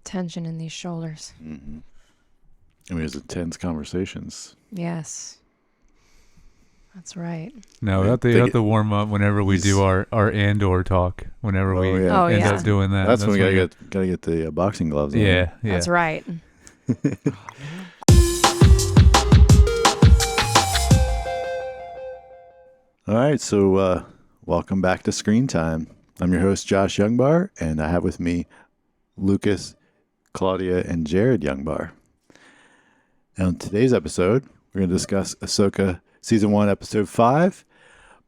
tension in these shoulders. Mm-hmm. I mean, it's intense conversations. Yes. That's right. No, we have to warm up whenever we do our Andor talk. Whenever we end up doing that. That's when we gotta get the boxing gloves on. Yeah. That's right. All right, so welcome back to Screen Time. I'm your host, Josh Youngbar, and I have with me Lucas, Claudia, and Jared Youngbar. And on today's episode, we're going to discuss Ahsoka Season 1, Episode 5.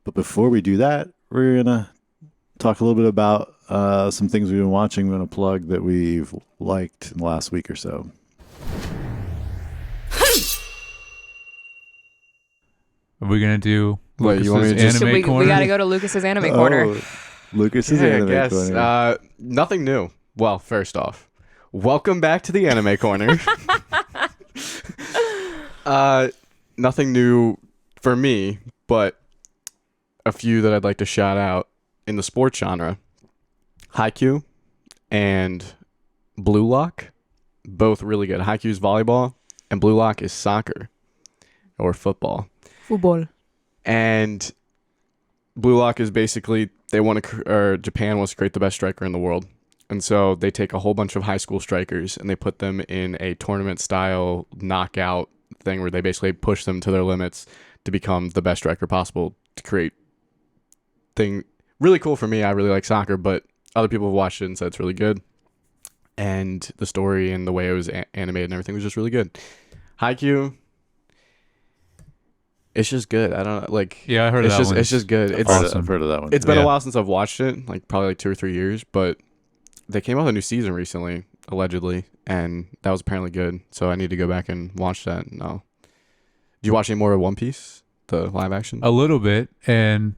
But before we do that, we're going to talk a little bit about some things we've been watching. We're going to plug that we've liked in the last week or so. Are we going to do Lucas's anime corner? We got to go to Lucas's anime corner. Lucas's anime corner. Nothing new. Well, first off, welcome back to the anime corner. Nothing new for me, but a few that I'd like to shout out in the sports genre. Haikyuu and Blue Lock, both really good. Haikyuu is volleyball, and Blue Lock is soccer or football. Football. And Blue Lock is basically Japan wants to create the best striker in the world. And so they take a whole bunch of high school strikers and they put them in a tournament style knockout thing where they basically push them to their limits to become the best striker possible to create thing. Really cool for me. I really like soccer, but other people have watched it and said it's really good. And the story and the way it was animated and everything was just really good. Haikyuu, it's just good. I don't know. I heard that one. It's just good. I've heard of that one. It's been a while since I've watched it, probably 2 or 3 years, but they came out with a new season recently, allegedly, and that was apparently good. So I need to go back and watch that. No. Did you watch any more of One Piece, the live action? A little bit, and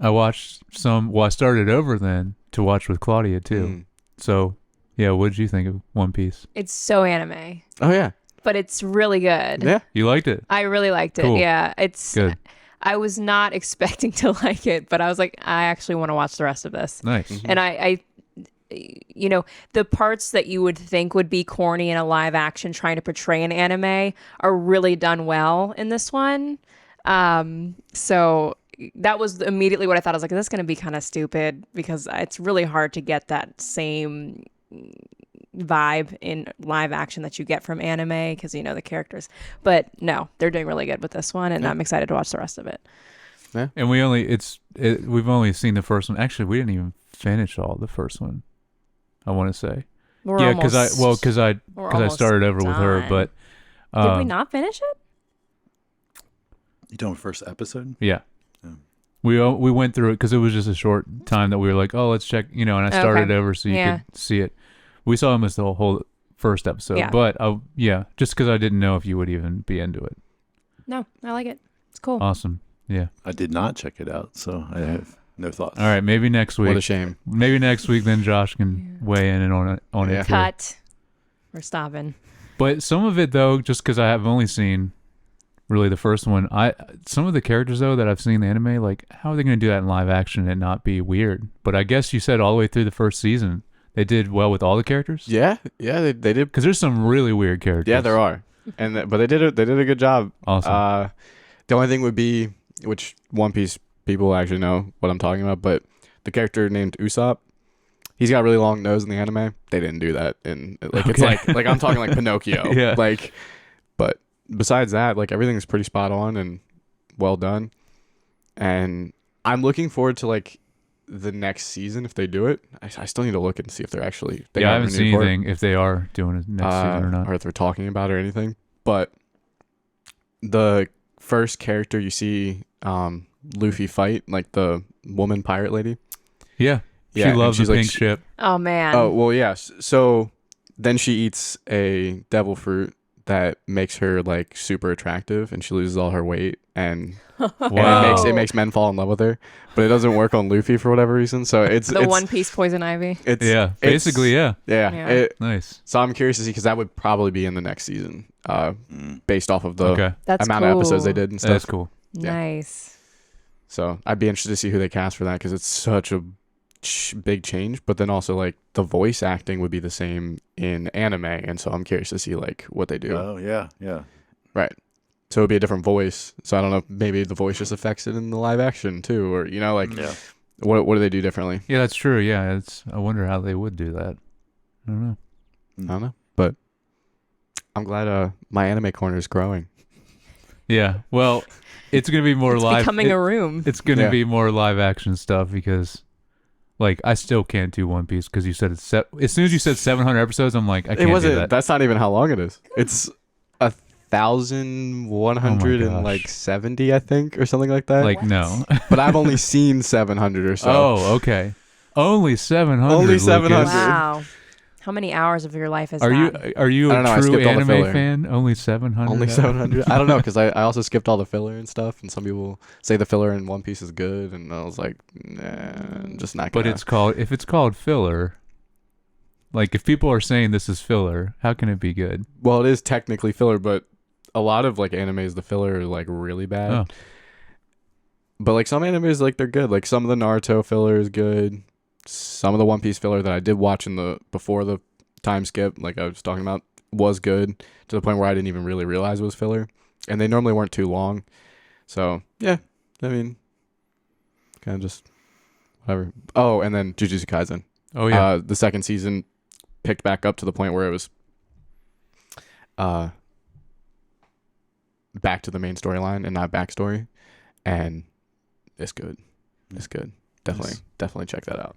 I watched some. Well, I started over then to watch with Claudia too. So, yeah, what did you think of One Piece? It's so anime. Oh yeah, but it's really good. Yeah, you liked it. I really liked it. Cool. Yeah, it's good. I was not expecting to like it, but I was like, I actually want to watch the rest of this. Nice. Mm-hmm. And I the parts that you would think would be corny in a live action trying to portray an anime are really done well in this one. So that was immediately what I thought. I was like, is this going to be kind of stupid? Because it's really hard to get that same vibe in live action that you get from anime because you know the characters. But no, they're doing really good with this one, and I'm excited to watch the rest of it. Yeah. And we've only seen the first one. Actually, we didn't even finish all the first one, I want to say. Because I started over with her, but did we not finish it? You doing first episode? Yeah. We went through it because it was just a short time that we were like, oh, let's check, and I started over so you could see it. We saw almost the whole first episode, but just because I didn't know if you would even be into it. No, I like it. It's cool. Awesome. Yeah. I did not check it out, so I have no thoughts. All right, maybe next week. What a shame. Maybe next week, then Josh can weigh in on it. Cut. We're stopping. But some of it, though, just because I have only seen really the first one, some of the characters, though, that I've seen in the anime, how are they going to do that in live action and not be weird? But I guess you said all the way through the first season, they did well with all the characters? Yeah, they did. Because there's some really weird characters. Yeah, there are. But they did a good job. Awesome. The only thing would be, which One Piece people actually know what I'm talking about, but the character named Usopp, he's got a really long nose in the anime. They didn't do that it's like I'm talking like Pinocchio. Yeah. But besides that, everything's pretty spot on and well done. And I'm looking forward to the next season if they do it. I still need to look and see if they're actually. I haven't seen anything if they are doing it next season or not, or if they're talking about it or anything. But the first character you see Luffy fight, the woman pirate lady. Yeah. She loves the pink ship. Oh man. Oh well, yes. So then she eats a devil fruit that makes her super attractive, and she loses all her weight, and it makes men fall in love with her. But it doesn't work on Luffy for whatever reason. So it's One Piece poison ivy. Basically. Yeah. Nice. So I'm curious to see because that would probably be in the next season, based off of the amount of episodes they did and stuff. That's cool. Nice. So I'd be interested to see who they cast for that because it's such a big change, but then also like the voice acting would be the same in anime, and so I'm curious to see like what they do. Oh yeah. Right. So it'd be a different voice. So I don't know if maybe the voice just affects it in the live action too, or like Yeah. what do they do differently? Yeah, that's true. Yeah, I wonder how they would do that. I don't know. I don't know, but I'm glad my anime corner is growing. Yeah, well, it's gonna be more It's live. becoming a room. It's gonna Yeah. be more live action stuff because, like, I still can't do One Piece because you said it's as soon as you said 700 episodes, I'm like, I can't It wasn't. do that. That's not even how long it is. It's 1,100 and gosh. like 70, I think, or something like that. Like, no. But I've only seen 700 or so. Oh, okay. Only 700. Only Lucas. 700. Wow. How many hours of your life is Are that? you I don't know, I a true skipped all the anime filler. fan? Only 700. Only 700. I don't know, because I also skipped all the filler and stuff, and some people say the filler in One Piece is good, and I was like, nah, I'm just not But gonna. if it's called filler, like if people are saying this is filler, how can it be good? Well, it is technically filler, but a lot of like animes, the filler is like really bad. Oh. But like some animes, like they're good. Like some of the Naruto filler is good. Some of the One Piece filler that I did watch before the time skip, like I was talking about, was good to the point where I didn't even really realize it was filler. And they normally weren't too long. So yeah, I mean, kind of just whatever. Oh, and then Jujutsu Kaisen. Oh yeah. The second season picked back up to the point where it was back to the main storyline and not backstory, and it's good. It's good. Definitely check that out.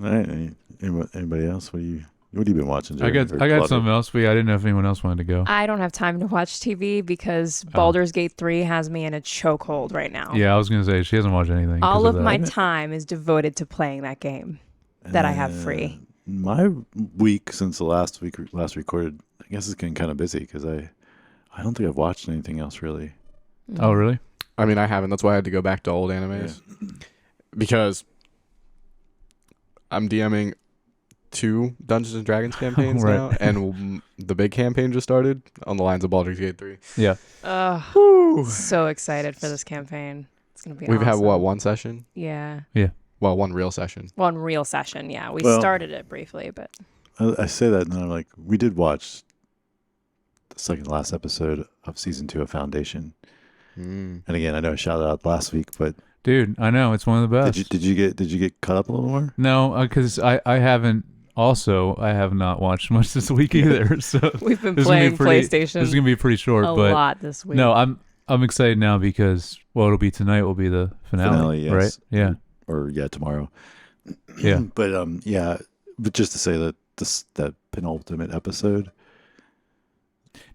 All right. Anybody else? What have you been watching? I Jared? got Or Claudia? something else, but I didn't know if anyone else wanted to go. I don't have time to watch TV because Oh. Baldur's Gate 3 has me in a chokehold right now. Yeah, I was gonna say she hasn't watched anything. 'cause All of that. my time is devoted to playing that game that I have free. My week since the last recorded, I guess it's getting kind of busy because I don't think I've watched anything else really. Oh really? I mean, I haven't. That's why I had to go back to old animes because I'm DMing 2 Dungeons and Dragons campaigns Right. now, and the big campaign just started on the lines of Baldur's Gate 3. Yeah. Ugh, so excited for this campaign. It's going to be We've had awesome. one session? Yeah. Well, one real session. One real session, yeah. We Well- started it briefly, but I say that and I'm like, we did watch the second to last episode of season 2 of Foundation. And again, I know I shouted out last week, but Dude, I know it's one of the best. did you get caught up a little more? No, because I haven't. Also, I have not watched much this week either. So we've been this is gonna be playing pretty- PlayStation this is gonna be pretty short. a but lot this week. no, I'm excited now because it'll be tonight. Will be the finale, Yes. right? Yeah, Or tomorrow. yeah. But just to say that that penultimate episode,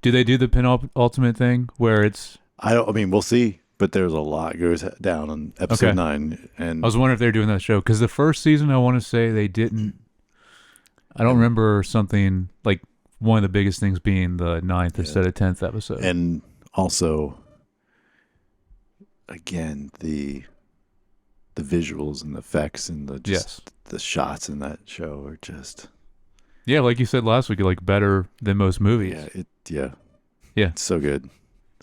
Do they do the penultimate thing where it's? I mean, we'll see. But there's a lot goes down on episode Okay. 9, and I was wondering if they're doing that show because the first season I want to say they didn't. I don't remember something like one of the biggest things being the 9th instead of 10th episode. and also, again, the visuals and the effects and the shots in that show are just Yeah, like you said last week, like better than most movies. yeah Yeah. so good.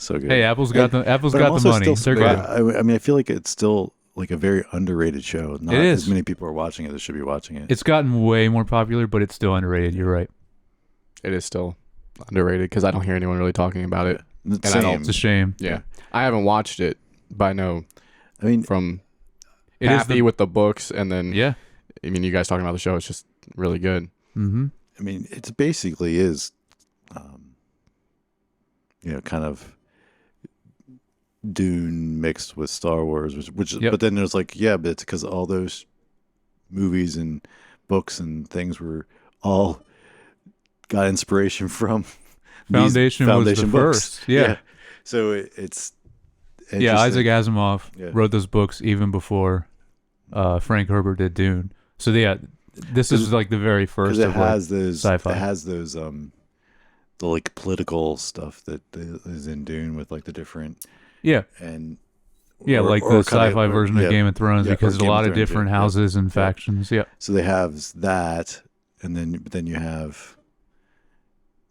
Hey, Apple's got the But I'm money. also They're still- good. I mean, I feel like it's still like a very underrated show. Not It is. as many people are watching it as should be watching it. It's gotten way more popular, but it's still underrated. You're right. It is still underrated because I don't hear anyone really talking about it. The and I don't- same. It's a shame. Yeah. I haven't watched it, but I know I mean, from It is Happy with the books, and then Yeah. I mean, you guys talking about the show, it's just really good. Mm-hmm. I mean, it's basically is, kind of Dune mixed with Star Wars, which Yep. but then there's like, but it's because all those movies and books and things were all got inspiration from these Foundation was the books. first. Yeah. So it's Yeah, interesting. Isaac Asimov Yeah. wrote those books even before Frank Herbert did Dune. So yeah, this is like the very first because it of like, has those sci-fi. it has those the like political stuff that is in Dune with like the different yeah, and yeah, or- like or the kinda- sci-fi or- version of yeah. Game of Thrones Yeah, because or there's a Game of lot of Thrones, different yeah. houses and Yeah. factions. Yeah, So they have that, and then you have.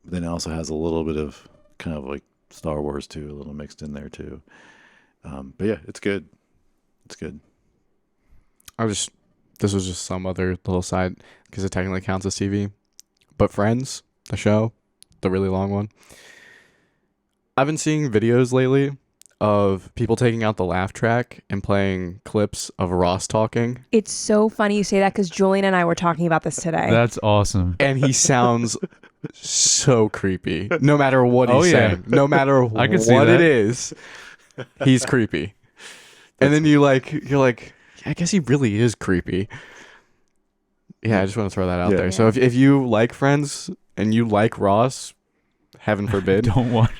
Then it also has a little bit of kind of like Star Wars too, a little mixed in there too. But yeah, it's good. It's good. I just this was just some other little side because it technically counts as TV. But Friends, the show, the really long one. I've been seeing videos lately of people taking out the laugh track and playing clips of Ross talking. It's so funny you say that because Julian and I were talking about this today. That's awesome. And he sounds so creepy. No matter what he's saying. No matter I can see what that. it is, he's creepy. And then you're like, yeah, I guess he really is creepy. Yeah, I just want to throw that out Yeah. there. So if you like Friends and you like Ross, heaven forbid, Don't watch.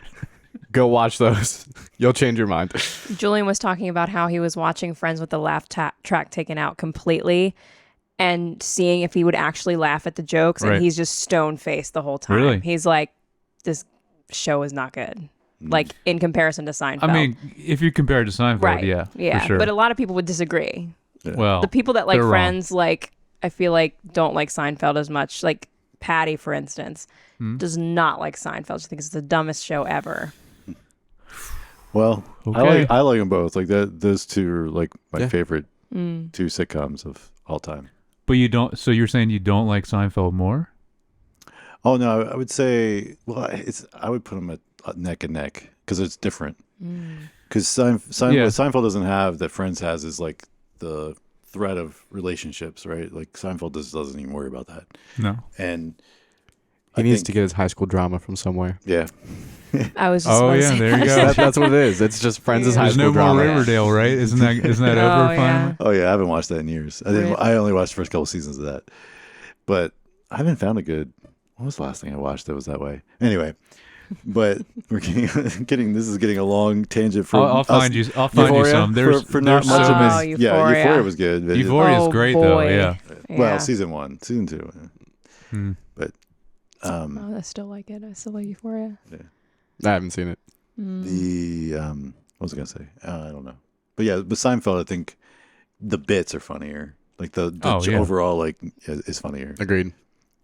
go watch those. You'll change your mind. Julian was talking about how he was watching Friends with the laugh track taken out completely and seeing if he would actually laugh at the jokes. Right. And he's just stone faced the whole time. Really? He's like, this show is not good. Like in comparison to Seinfeld. I mean, if you compare it to Seinfeld, right. yeah, Yeah. for sure. But a lot of people would disagree. well, The people that like they're wrong. Friends, like, I feel like don't like Seinfeld as much. Like Patty, for instance, Hmm? does not like Seinfeld. She thinks it's the dumbest show ever. Well, Okay. I like them both. Like that, those two are like my Yeah. favorite Mm. two sitcoms of all time. But you don't. So you're saying you don't like Seinfeld more? Oh no, I would say, well, I would put them at neck and neck because it's different. Because Yeah. what Seinfeld doesn't have that Friends has is like the threat of relationships, right? Like Seinfeld doesn't even worry about that. No. And He I needs think- to get his high school drama from somewhere. yeah. I was just Oh about to yeah, say there you that. go. That's what it is. It's just Friends' Yeah. high There's school no more drama. Riverdale, right? Isn't that Oh, over yeah. finally? Oh yeah, I haven't watched that in years. Really? I only watched the first couple seasons of that, but I haven't found a good. What was the last thing I watched that was that way? Anyway, but we're getting this is getting a long tangent from. I'll us- find you. I'll find you Euphoria some. There's for not there's much so of many- it. Oh, Yeah, Euphoria. Euphoria was good. but Euphoria is Oh, great boy. though. Yeah. Yeah. Well, season 1, season 2. Hmm. But Oh, I still like it. I still like Euphoria. I haven't seen it. the what was I gonna say? I don't know. But yeah, but Seinfeld, I think the bits are funnier. Like the Oh, yeah. overall like is funnier. Agreed.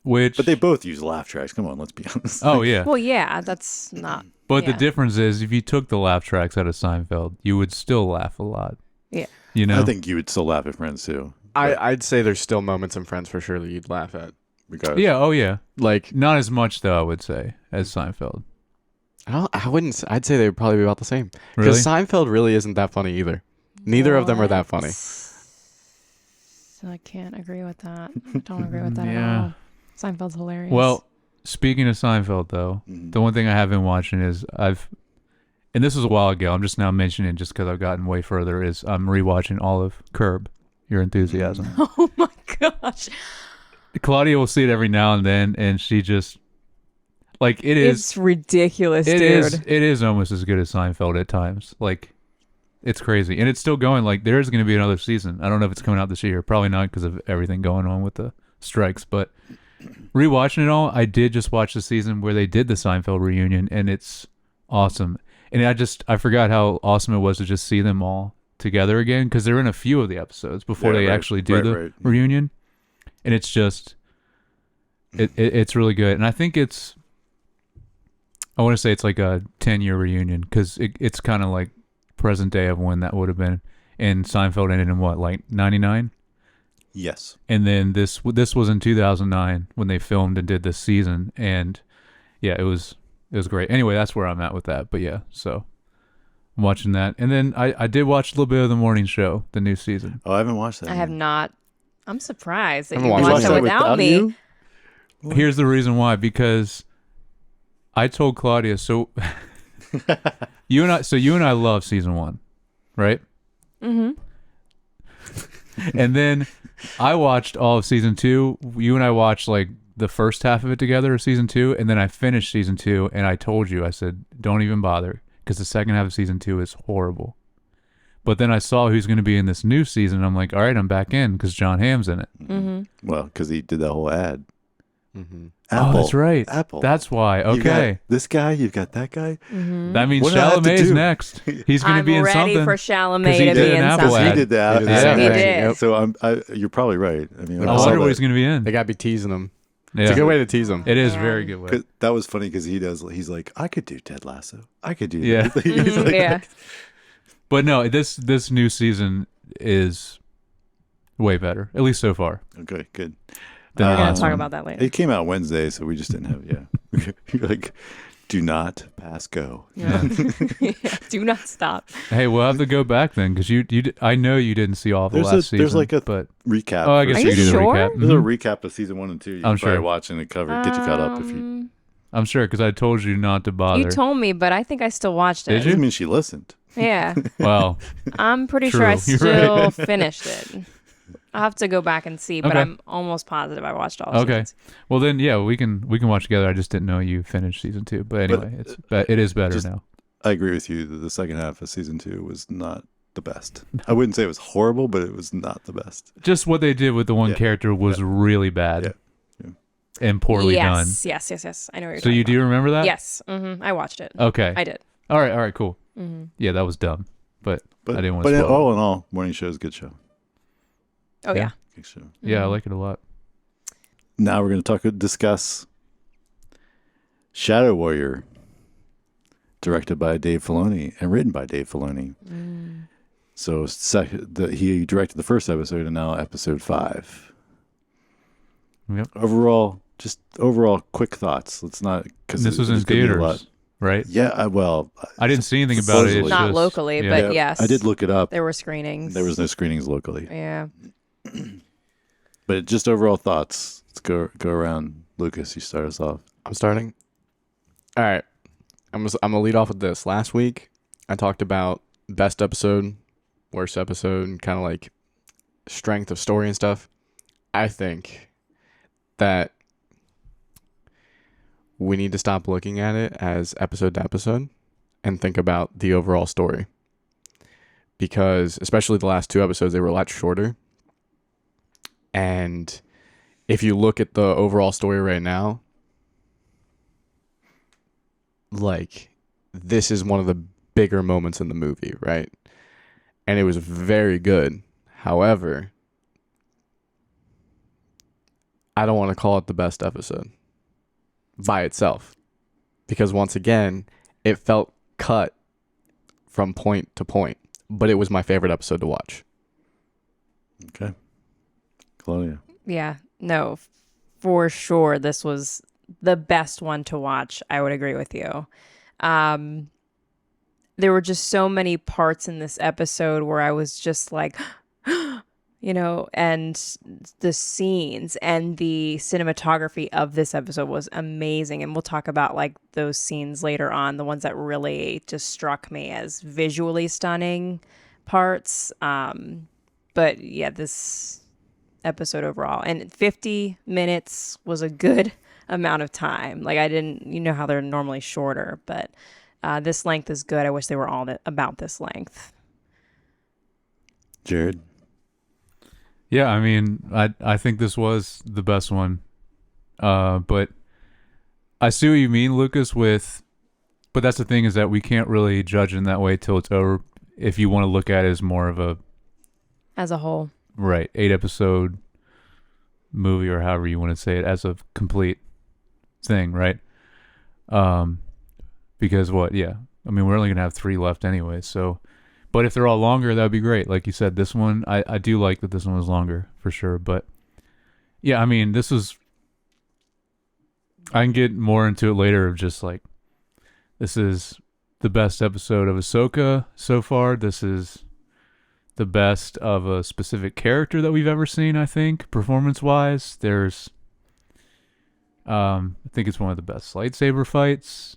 Which? But they both use laugh tracks. Come on, let's be honest. Oh yeah. Well, yeah, that's not. But the yeah. difference is, if you took the laugh tracks out of Seinfeld, you would still laugh a lot. Yeah. You know. I think you would still laugh at Friends too. I'd say there's still moments in Friends for sure that you'd laugh at. Regardless. Yeah. Oh yeah. Like Not as much though, I would say, as Seinfeld. I wouldn't. I'd say they would probably be about the same. Really? Because Seinfeld really isn't that funny either. Neither of them are that funny. So I can't agree with that. I don't agree with that Yeah. at all. Seinfeld's hilarious. Well, speaking of Seinfeld though, Mhm. the one thing I have been watching is and this was a while ago. I'm just now mentioning it just because I've gotten way further. Is I'm rewatching all of Curb Your Enthusiasm. oh my gosh, Claudia will see it every now and then, and she just like it is. it's ridiculous, It dude. is. It is almost as good as Seinfeld at times. Like, it's crazy, and it's still going. Like, there is going to be another season. I don't know if it's coming out this year. Probably not because of everything going on with the strikes. But rewatching it all, I did just watch the season where they did the Seinfeld reunion, and it's awesome. And I forgot how awesome it was to just see them all together again because they're in a few of the episodes before Yeah, they right, actually do right, the right. reunion, and it's just it's really good. And I think I want to say it's like a 10-year reunion because it's kind of like present day of when that would have been. And Seinfeld ended in what, like 99? Yes. And then this was in 2009 when they filmed and did this season. And yeah, it was great. Anyway, that's where I'm at with that. But yeah, so I'm watching that. And then I did watch a little bit of the morning show, the new season. Oh, I haven't watched that. I have not. I'm surprised that Haven't you watched watched that it without me. you? Here's the reason why, because I told Claudia, so you and I love season 1, right? Mm-hmm. And then I watched all of season 2. You and I watched like the first half of it together, season 2, and then I finished season 2, and I told you, I said, don't even bother, because the second half of season 2 is horrible. But then I saw who's going to be in this new season, and I'm like, all right, I'm back in, because John Hamm's in it. Mm-hmm. Well, because he did that whole ad. Mm-hmm. Oh, that's right. Apple. That's why. You've got Okay. this guy, you've got that guy. Mm-hmm. That means What did I have to Chalamet's do? next. He's going to I'm be in ready something. for 'Cause Chalamet he to did be an in Apple something. ad. He did that. He did the Yeah. same He thing. did. Yep. So you're probably right. I mean, when I saw wonder what that- he's going to be in. They gotta be teasing them. Yeah. It's a good way to tease them. It is a Yeah. very good way. 'cause that was funny because he's like, I could do Ted Lasso. I could do Yeah. that. He's Mhm, like, yeah. But no, this new season is way better, at least so far. Okay, good. Then We're the gonna last talk one. about that later. It came out Wednesday, so we just didn't have. Yeah, you're like, do not pass go. Yeah. Do not stop. Hey, we'll have to go back then because I know you didn't see all the There's last season. there's like a but recap. oh, I for guess Are you you do the sure? recap. There's a Mhm. recap of season 1 and 2. You I'm can probably sure. watch and cover, get you caught up if you. I'm sure because I told you not to bother. You told me, but I think I still watched it. Did you? Doesn't mean she listened. Yeah. Well, I'm pretty sure I True. You're still right. finished it. I'll have to go back and see, but Okay. I'm almost positive I watched all okay. seasons. Well then, yeah, we can watch together. I just didn't know you finished season 2, but anyway, it is better just- now. I agree with you that the second half of season 2 was not the best. I wouldn't say it was horrible, but it was not the best. Just what they did with the one Yeah. character was really bad Yeah. and poorly done. Yes. I know what you're So talking you about. do remember that? Yes. I watched it. Okay. I did. All right, cool. Yeah, that was dumb, but But I didn't want to But spoil it. all in all, morning show is a good show. Oh, yeah. Good show. Yeah, I like it a lot. Now we're going to discuss Shadow Warrior, directed by Dave Filoni and written by Dave Filoni. So he directed the first episode and now episode 5. Yep. Overall quick thoughts. Let's not because This was in theaters, right? Yeah, I didn't see anything about it. Supposedly. It's Not just- locally, yeah. but yes. I did look it up. There were screenings. There was no screenings locally. Yeah. But just overall thoughts. Let's go around. Lucas, you start us off. I'm starting. All right. I'm gonna lead off with this. Last week, I talked about best episode, worst episode, and kind of like strength of story and stuff. I think that we need to stop looking at it as episode to episode and think about the overall story. Because especially the last 2 episodes, they were a lot shorter. And if you look at the overall story right now, like, this is one of the bigger moments in the movie, right? And it was very good. However, I don't want to call it the best episode by itself. Because once again, it felt cut from point to point. But it was my favorite episode to watch. Okay. Claudia. Yeah. No, for sure. This was the best one to watch. I would agree with you. There were just so many parts in this episode where I was just like, and the scenes and the cinematography of this episode was amazing. And we'll talk about like those scenes later on, the ones that really just struck me as visually stunning parts. But yeah, this episode overall, and 50 minutes was a good amount of time. Like I didn't, how they're normally shorter, but this length is good. I wish they were all about this length. Jared. Yeah, I mean, I think this was the best one. But I see what you mean, Lucas, but that's the thing is that we can't really judge in that way till it's over. If you want to look at it as more of a As a whole. right 8-episode movie or however you want to say it as a complete thing, right? Because I mean, we're only gonna have 3 left anyway. So, but if they're all longer, that'd be great. Like you said, this one I do like that this one was longer for sure. But yeah, I mean, this was. I can get more into it later. Of just like, this is the best episode of Ahsoka so far. This is the best of a specific character that we've ever seen, I think, performance-wise. There's, I think it's one of the best lightsaber fights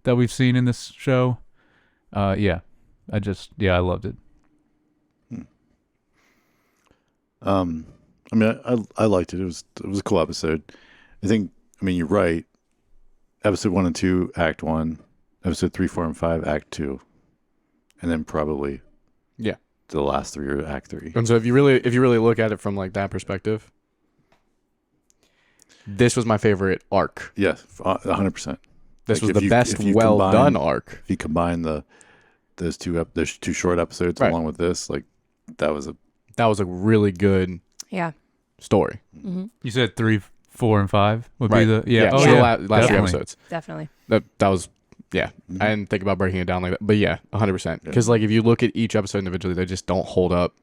that we've seen in this show. I loved it. I mean, I liked it. It was a cool episode. I mean, you're right. Episode 1 and 2, Act 1. Episode 3, 4, and 5, Act 2. And then probably the last 3 are Act 3. And so if you really look at it from like that perspective, this was my favorite arc. Yes, 100%. This Like, was the best done arc. If you combine those two short episodes Right. along with this, like that was a really good story. Mm-hmm. You said 3, 4, and 5 would Right. be the So the last 3 definitely. episodes. Definitely. That was Mhm. I didn't think about breaking it down like that, but 100%. Because like if you look at each episode individually, they just don't hold up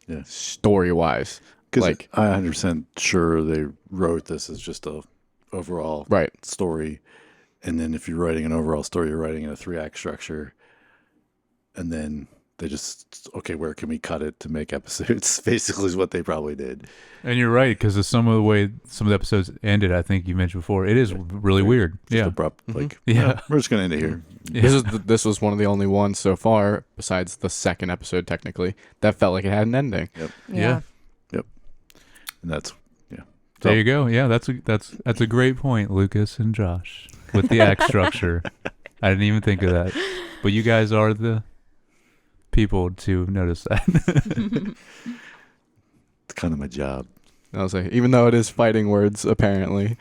Yeah. story wise. Because Like, I'm 100% sure they wrote this as just a overall right. story. And then if you're writing an overall story, you're writing in a 3-act structure. And then they just, okay, where can we cut it to make episodes? Basically is what they probably did. And you're right, because of some of the way some of the episodes ended, I think you mentioned before, it is really weird. Just Yeah. abrupt, like, Yeah. we're just going to end it here. Yeah. This was one of the only ones so far, besides the second episode technically, that felt like it had an ending. Yeah. And that's, There you go. Yeah, that's a great point, Lucas and Josh, with the act structure. I didn't even think of that. But you guys are the people to notice that. it's kind of my job. I was like, even though it is fighting words, apparently.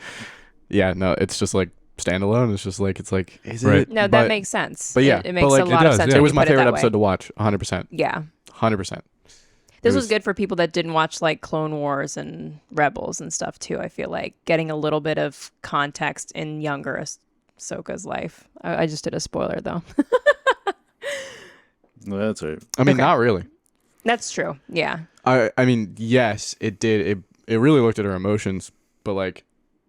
Yeah, no, it's just like standalone. It's like, is Right. it? No, that makes sense. But yeah, it makes but like, a lot it of does, sense. yeah. when It was you my put favorite that episode way. to watch, 100%. Yeah. 100%. This It was good for people that didn't watch like Clone Wars and Rebels and stuff too. I feel like getting a little bit of context in younger Ahsoka's life. I just did a spoiler though. No, that's all right. I mean, Okay. not really. That's true. Yeah. I mean, yes, it did. It really looked at her emotions, but like,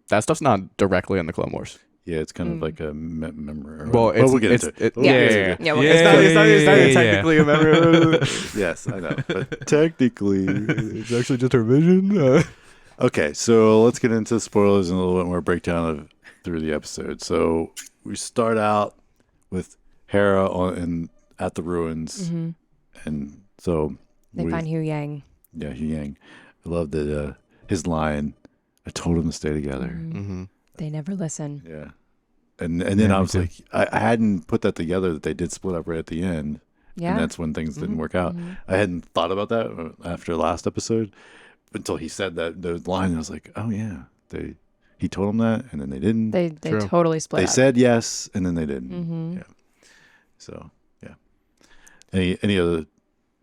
that stuff's not directly in the Clone Wars. Yeah, it's kind of like a memory. Well, but we'll get into it. it- We'll Yeah. get yeah, into yeah, it. Yeah. We'll Yeah. get to it. It's not even Yeah. technically a memory. Yes, I know. But technically, It's actually just her vision. okay, so let's get into spoilers and a little bit more breakdown of through the episode. So we start out with Hera at the ruins, Hmm. and so They find Hu Yang. yeah, Hu Yang. I love that his line. I told him to stay together. Mhm. Mm-hmm. They never listen. Yeah, and then Yeah, I me was too. like, I hadn't put that together that they did split up right at the end, Yeah. and that's when things didn't Mhm. work out. Mhm. I hadn't thought about that after last episode until he said that the line. I was like, oh yeah, he told him that, and then they didn't. They True. totally split They up. said yes, and then they didn't. Hmm. Yeah. So yeah. Any other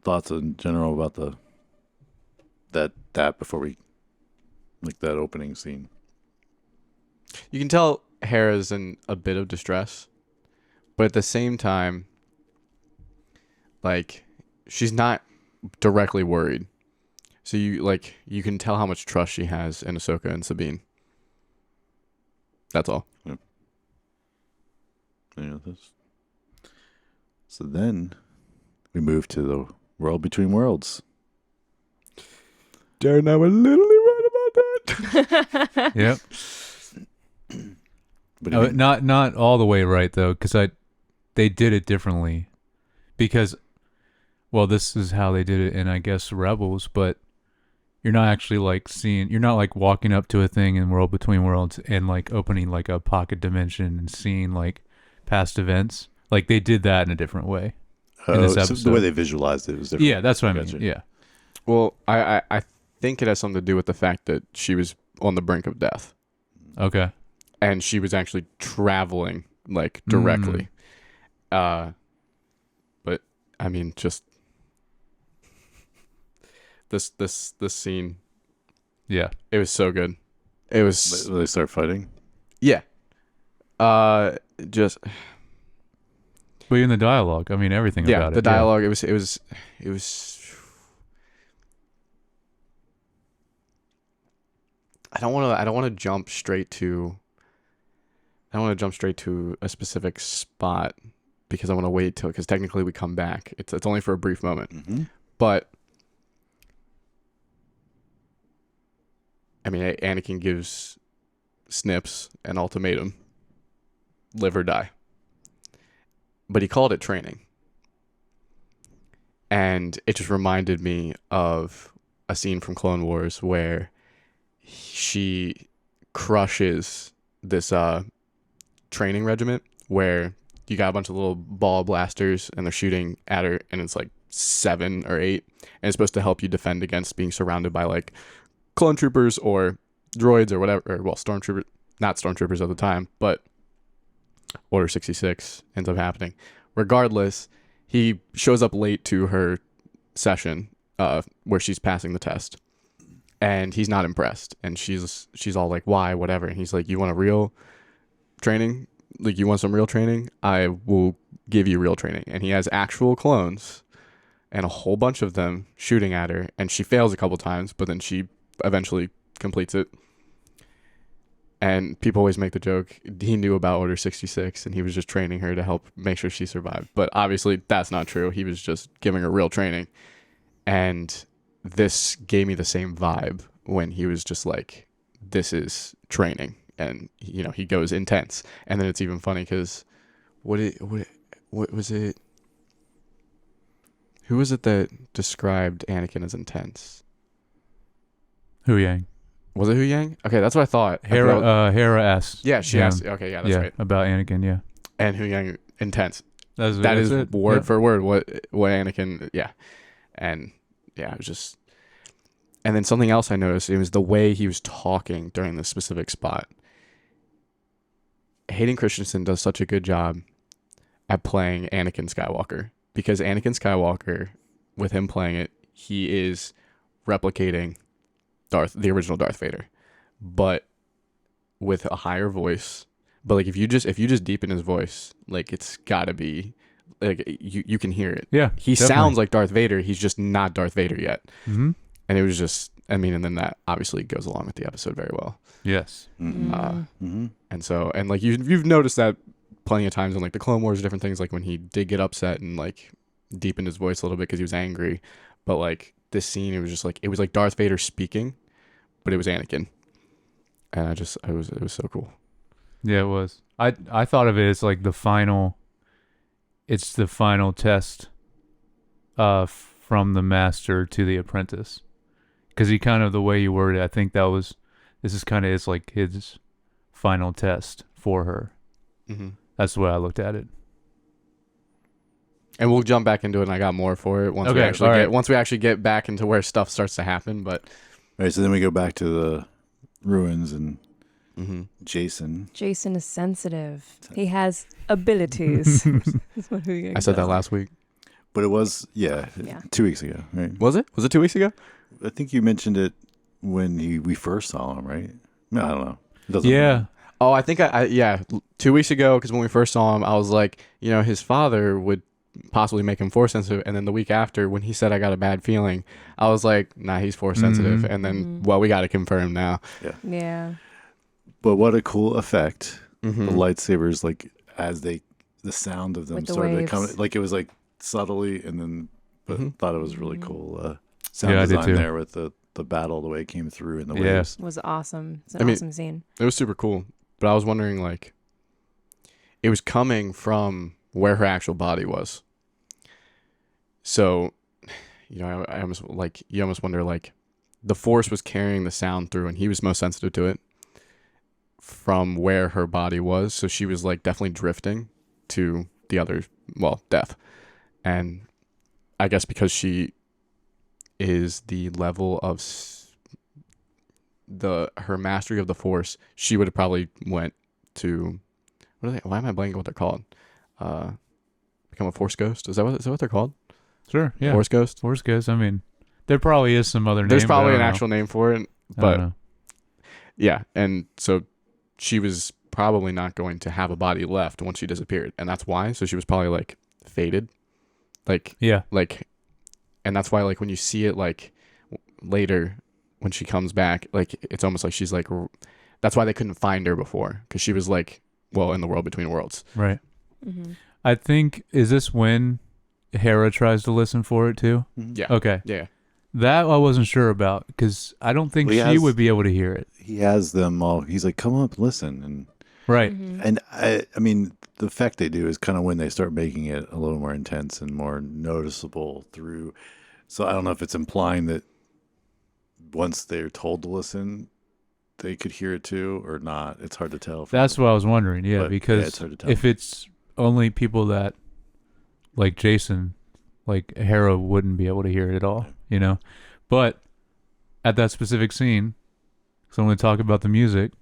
thoughts in general about that before we like that opening scene? You can tell Hera's in a bit of distress, but at the same time, like, she's not directly worried. So you can tell how much trust she has in Ahsoka and Sabine. That's all. So then we move to the world between worlds. Darren and I were literally right about that. Yep. But I mean, Not all the way right though, because they did it differently. Because, well, this is how they did it in, I guess, Rebels, but you're not actually like you're not like walking up to a thing in World Between Worlds and like opening like a pocket dimension and seeing like past events. Like they did that in a different way. in this so episode. the way they visualized it was different. Yeah, that's what I mean. Gotcha. Yeah. Well, I think it has something to do with the fact that she was on the brink of death, Okay. and she was actually traveling like directly. But I mean, just this scene, Yeah. it was so good. It was They start fighting. yeah. Just But in the dialogue, I mean, everything yeah, about the it. dialogue. It was. I don't want to jump straight to. I don't want to jump straight to a specific spot because I want to wait till, because technically we come back. It's only for a brief moment, Mm-hmm. but I mean, Anakin gives Snips an ultimatum: live or die. But he called it training. And it just reminded me of a scene from Clone Wars where she crushes this training regiment where you got a bunch of little ball blasters and they're shooting at her, and it's like 7 or 8, and it's supposed to help you defend against being surrounded by like clone troopers or droids or whatever, or well, stormtroopers, not stormtroopers at the time, but Order 66 ends up happening. Regardless, he shows up late to her session where she's passing the test, and he's not impressed, and she's all like, why, whatever, and he's like, you want a real training? Like, you want some real training? I will give you real training. And he has actual clones and a whole bunch of them shooting at her, and she fails a couple times, but then she eventually completes it. And people always make the joke he knew about Order 66 and he was just training her to help make sure she survived. But obviously that's not true. He was just giving her real training. And this gave me the same vibe when he was just like, this is training. And, you know, he goes intense. And then it's even funny because what was it? Who was it that described Anakin as intense? Hu Yang. Was it Hu Yang? Okay, that's what I thought. Hera asked. Yeah, she asked. Okay, yeah, that's right. About Anakin, yeah. And Hu Yang, intense. That is it. Word for word what Anakin, yeah. And yeah, it was just... And then something else I noticed, it was the way he was talking during this specific spot. Hayden Christensen does such a good job at playing Anakin Skywalker. Because Anakin Skywalker, with him playing it, he is replicating the original Darth Vader, but with a higher voice. But like if you just deepen his voice, like it's gotta be like you can hear it. Yeah, he definitely sounds like Darth Vader. He's just not Darth Vader yet. Mm-hmm. And it was just, I mean, and then that obviously goes along with the episode very well. Yes. Mm-hmm. And so, and like you've noticed that plenty of times in like the Clone Wars, different things, like when he did get upset and like deepened his voice a little bit because he was angry. But like this scene, it was like Darth Vader speaking, but it was Anakin. And it was so cool. Yeah, it was. I thought of it as like the final test from the master to the apprentice. Because he kind of, the way you worded it, I think this is kind of his final test for her. Mm-hmm. That's the way I looked at it. And we'll jump back into it, and I got more for it once we actually get back into where stuff starts to happen. But right, so then we go back to the ruins and Jason is sensitive. He has abilities. I said that last week. But it was 2 weeks ago, right? Was it 2 weeks ago? I think you mentioned it when we first saw him, right? No, I don't know. It doesn't Yeah. matter. Oh, I think 2 weeks ago, because when we first saw him, I was like, you know, his father would possibly make him force sensitive. And then the week after, when he said I got a bad feeling, I was like, nah, he's force sensitive. And then, well, we got to confirm now. Yeah. But what a cool effect. The lightsabers, like, as the sound of them With the started to waves. come, like, it was like subtly, and then, but thought it was really cool sound Yeah, I did design too. there with the battle, the way it came through in the Yeah. waves. It was awesome. It's an awesome scene. It was super cool. But I was wondering, like, it was coming from where her actual body was. So, you know, I almost, like, you almost wonder, like, the Force was carrying the sound through, and he was most sensitive to it from where her body was. So she was, like, definitely drifting to the other, well, death. And I guess because she is the level of her mastery of the Force, she would have probably went to, why am I blanking what they're called? Become a Force Ghost? Is that what they're called? Sure, yeah. Force Ghost? Force Ghost. I mean, there probably is some other name. There's probably but I an don't know. actual name for it, I don't but know. yeah. And so she was probably not going to have a body left once she disappeared, and that's why. So she was probably like faded, like Yeah. like, and that's why, like, when you see it, like, later when she comes back, like, it's almost like she's like, that's why they couldn't find her before, because she was like, well, in the world between worlds. Right. I think, is this when Hera tries to listen for it too? Yeah. Okay. Yeah. That I wasn't sure about, because I don't think Well, she would be able to hear it. He has them all. He's like, come up, listen. And Right. And I mean, the effect they do is kind of when they start making it a little more intense and more noticeable through. So I don't know if it's implying that once they're told to listen, they could hear it too or not. It's hard to tell. That's what I was wondering. Yeah, But, because it's hard to tell. if it's only people that, like Jason, like Hera wouldn't be able to hear it at all, you know? But at that specific scene, so I'm going to talk about the music.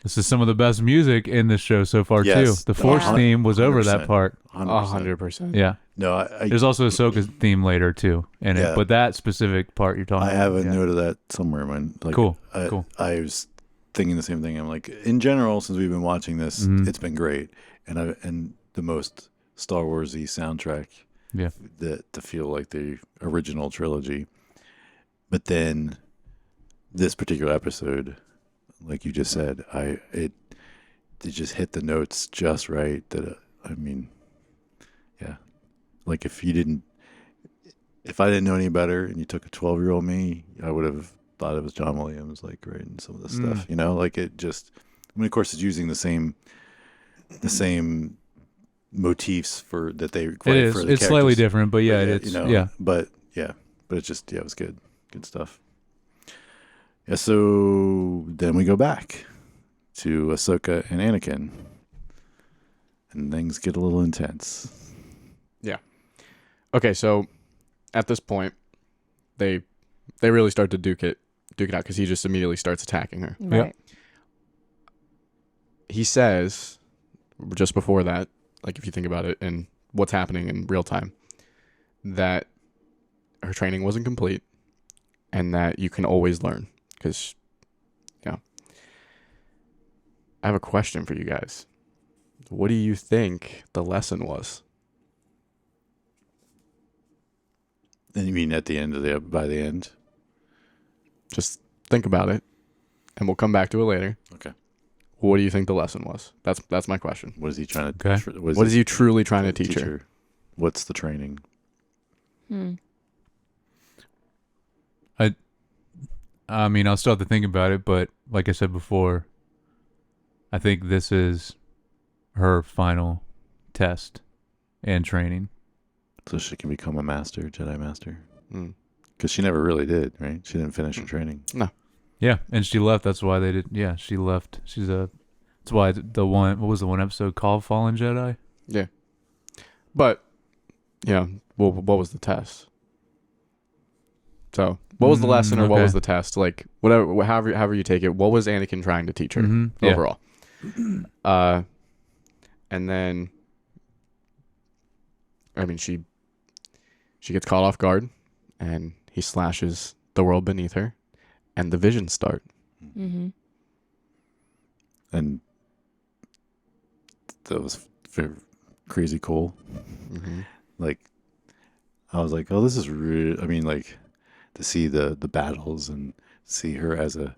This is some of the best music in this show so far, Yes. too. The Force Yeah. theme was over 100%. that part. 100%. Yeah. No, I There's also Ahsoka's theme later, too, in Yeah. it. But that specific part you're talking I about. have a yeah. note of that somewhere in my like. Cool. I, Cool. I was thinking the same thing. I'm like, in general, since we've been watching this, Mhm. it's been great, and the most Star Warsy soundtrack Yeah. to feel like the original trilogy. But then this particular episode, like you just said, it just hit the notes just right. That I mean, yeah, like if I didn't know any better, and you took a 12-year-old me, I would have thought it was John Williams, like writing some of the stuff. Like it just. I mean, of course, it's using the same motifs that they write It is. for the It's slightly characters. different, but yeah, it's yeah. But it's just it was good stuff. Yeah. So then we go back to Ahsoka and Anakin, and things get a little intense. Yeah. Okay, so at this point, they really start to duke it out because he just immediately starts attacking her. Right. He says just before that, like if you think about it and what's happening in real time, that her training wasn't complete and that you can always learn. Because, yeah. I have a question for you guys. What do you think the lesson was? And you mean at the end by the end? Just think about it, and we'll come back to it later. Okay. What do you think the lesson was? That's my question. What is he trying to? Okay. What is he truly trying to teach her? What's the training? I mean, I'll still have to think about it, but like I said before, I think this is her final test and training. So she can become a Jedi master. Mm. Because she never really did, right? She didn't finish her training. No. Yeah, and she left. That's why they did. Yeah, she left. That's why the one. What was the one episode called? Fallen Jedi. Yeah. But, yeah. Well, what was the test? So, what was the lesson or what was the test? Like, whatever, however you take it. What was Anakin trying to teach her overall? And then, I mean, she gets caught off guard, and he slashes the world beneath her, and the visions start. Mm-hmm. And that was very crazy cool. Mm-hmm. Like, I was like, oh, this is real. I mean, like, to see the battles and see her as a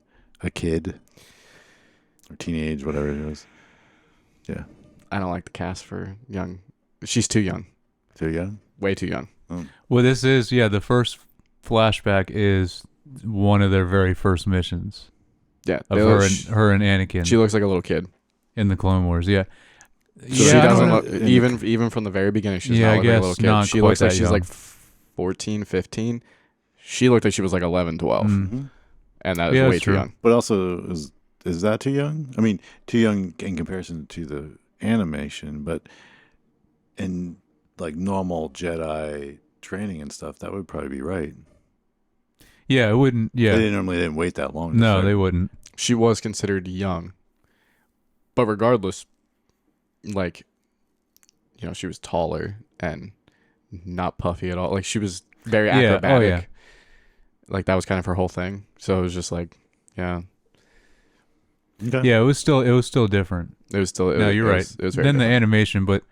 kid or teenage, whatever it was. Yeah. I don't like the cast for young. She's too young. Too young? Way too young. Oh. Well, this is the first flashback is one of their very first missions. Yeah, of her and Anakin. She looks like a little kid in the Clone Wars. Yeah. So she doesn't look even from the very beginning. She's not like a little kid. She looks like she's like 14, 15. She looked like she was like 11, 12. Mm-hmm. And that is way too young. But also, is that too young? I mean, too young in comparison to the animation, but in like normal Jedi training and stuff, that would probably be right. Yeah, it wouldn't. Yeah, they didn't wait that long. No, they wouldn't. She was considered young, but regardless, like, you know, she was taller and not puffy at all. Like, she was very acrobatic. Oh, yeah. Like, that was kind of her whole thing. So it was just like, yeah. Okay. Yeah, it was still different. It was still. No, you're right. It was very then different. The animation, but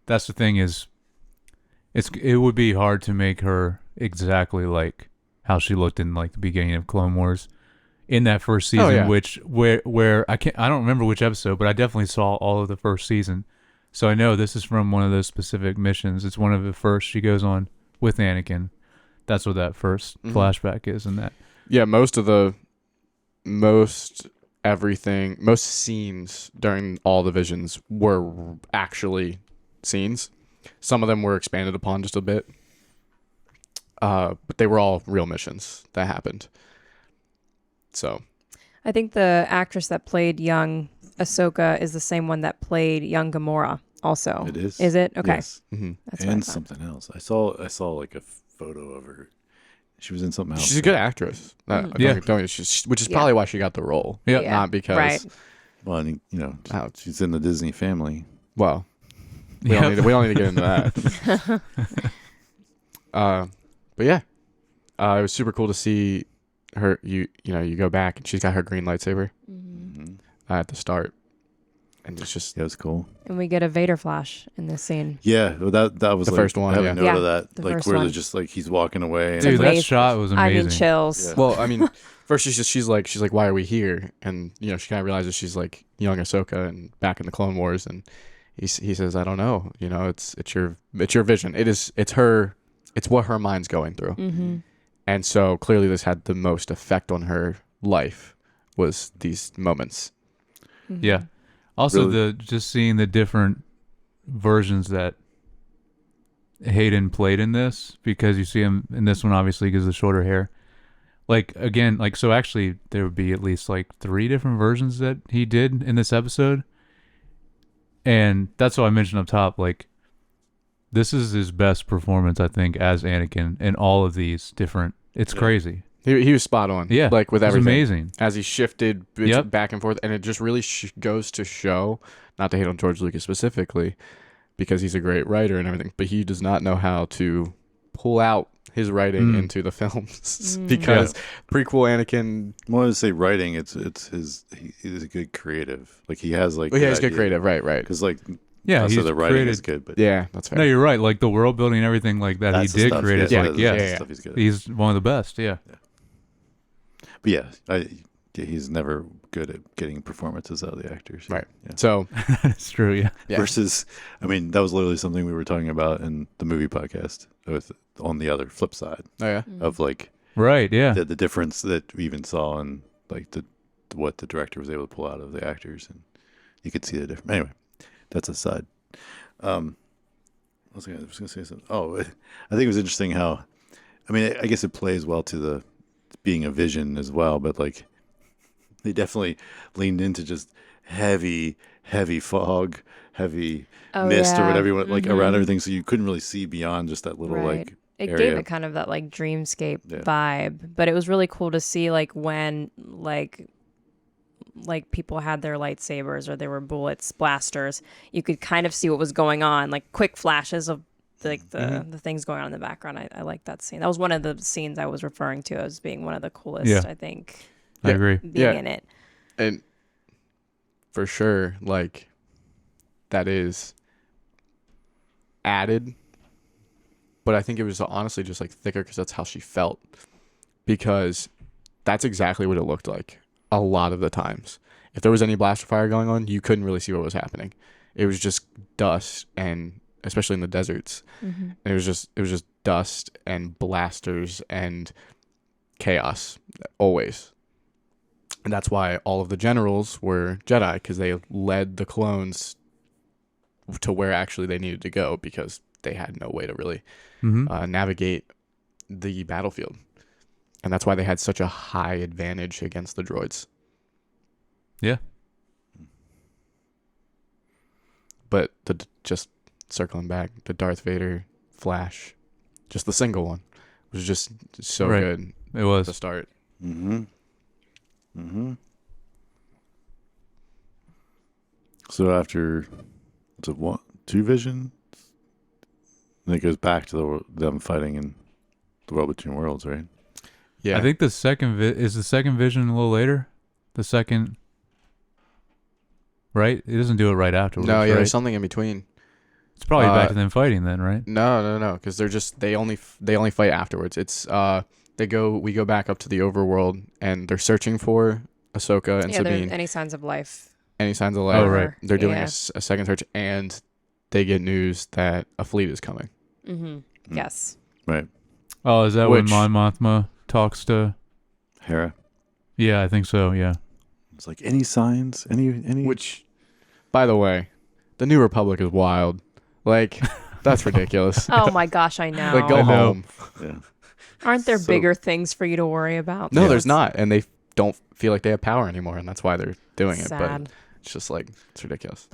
that's the thing is, it would be hard to make her exactly like how she looked in like the beginning of Clone Wars in that first season, where I don't remember which episode, but I definitely saw all of the first season. So I know this is from one of those specific missions. It's one of the first she goes on with Anakin. That's what that first flashback is in that. Yeah, most scenes during all the visions were actually scenes. Some of them were expanded upon just a bit. But they were all real missions that happened. So, I think the actress that played young Ahsoka is the same one that played young Gamora. Also, it is. Is it okay? Yes. Mm-hmm. That's and something else. I saw like a photo of her. She was in something else. She's a good actress. Which is probably why she got the role. Yeah, not because. Right. Well, and, you know, she's in the Disney family. Well, we don't need to get into that. But yeah, it was super cool to see her. You go back and she's got her green lightsaber at the start, And it's just Yeah, it was cool. And we get a Vader flash in this scene. Yeah, well, that was The like, first one, I have yeah. a note Yeah, of that, the like first where one. they're just like he's walking away. And Dude, that amazing. shot was I amazing. mean, chills. Yeah. well, I mean, first she's like why are we here? And you know she kind of realizes she's like young Ahsoka and back in the Clone Wars, and he says I don't know, you know, it's your vision. It's what her mind's going through. Mm-hmm. And so clearly this had the most effect on her life was these moments. Mm-hmm. Yeah. Also, Really? just seeing the different versions that Hayden played in this, because you see him in this one obviously because of the shorter hair. Like again, like so actually there would be at least like 3 different versions that he did in this episode. And that's what I mentioned up top. Like this is his best performance, I think, as Anakin in all of these different. It's Yeah. crazy. He was spot on. Yeah, like with it's everything. amazing. As he shifted Yep. back and forth, and it just really goes to show, not to hate on George Lucas specifically, because he's a great writer and everything, but he does not know how to pull out his writing into the films because prequel Anakin. Well, I would say writing. It's he's a good creative. Like he has like. Oh, yeah, he's good creative, right? Because like Yeah, also he's the writing created. is good, but Yeah, that's fair. No, you're right. Like the world building and everything like that that's he the did stuff, create. It's yeah, like that's yeah, the stuff he's good at. he's one of the best. Yeah. But yeah, he's never good at getting performances out of the actors. Right. Yeah. So That's true. Yeah. yeah. Versus, I mean, that was literally something we were talking about in the movie podcast with on the other flip side Oh yeah. of like Right. Yeah. the difference that we even saw in like what the director was able to pull out of the actors, and you could see the difference. Anyway, that's a side. I was gonna say something. Oh, I think it was interesting how, I mean, I guess it plays well to the being a vision as well, but like they definitely leaned into just heavy fog, heavy mist or whatever you want, like around everything, so you couldn't really see beyond just that little Right. like It area. gave it kind of that like dreamscape Yeah. vibe, but it was really cool to see like when like people had their lightsabers or there were bullets, blasters, you could kind of see what was going on, like quick flashes of like the things going on in the background. I like that scene. That was one of the scenes I was referring to as being one of the coolest, Yeah. I think, I agree. being in it. And for sure, like that is added, but I think it was honestly just like thicker because that's how she felt, because that's exactly what it looked like a lot of the times. If there was any blaster fire going on, you couldn't really see what was happening. It was just dust, and especially in the deserts, and it was just dust and blasters and chaos always. And that's why all of the generals were Jedi, because they led the clones to where actually they needed to go, because they had no way to really navigate the battlefield. And that's why they had such a high advantage against the droids. Yeah. But just circling back, the Darth Vader flash, just the single one, was just so Right. good It at the was. start. So after two visions, then it goes back to them fighting in the world between worlds, right? Yeah. I think the second is the second vision a little later. The second, right? It doesn't do it right afterwards. no, yeah, right? there's something in between. It's probably back to them fighting then, right? No, because they're just they only fight afterwards. It's we go back up to the overworld, and they're searching for Ahsoka and Yeah, there Sabine. any signs of life. Any signs of life? Oh, right. They're doing Yeah. a second search, and they get news that a fleet is coming. Yes. Right. Oh, is that Which- when Mon Mothma talks to? Hera. Yeah, I think so. Yeah. It's like any signs, any. Which, by the way, the New Republic is wild. Like, that's ridiculous. Oh my gosh, I know. Like, go I know. home. Yeah. Aren't there So- bigger things for you to worry about? No, Yeah. there's not, and they don't feel like they have power anymore, and that's why they're doing it. Sad. But it's just like it's ridiculous.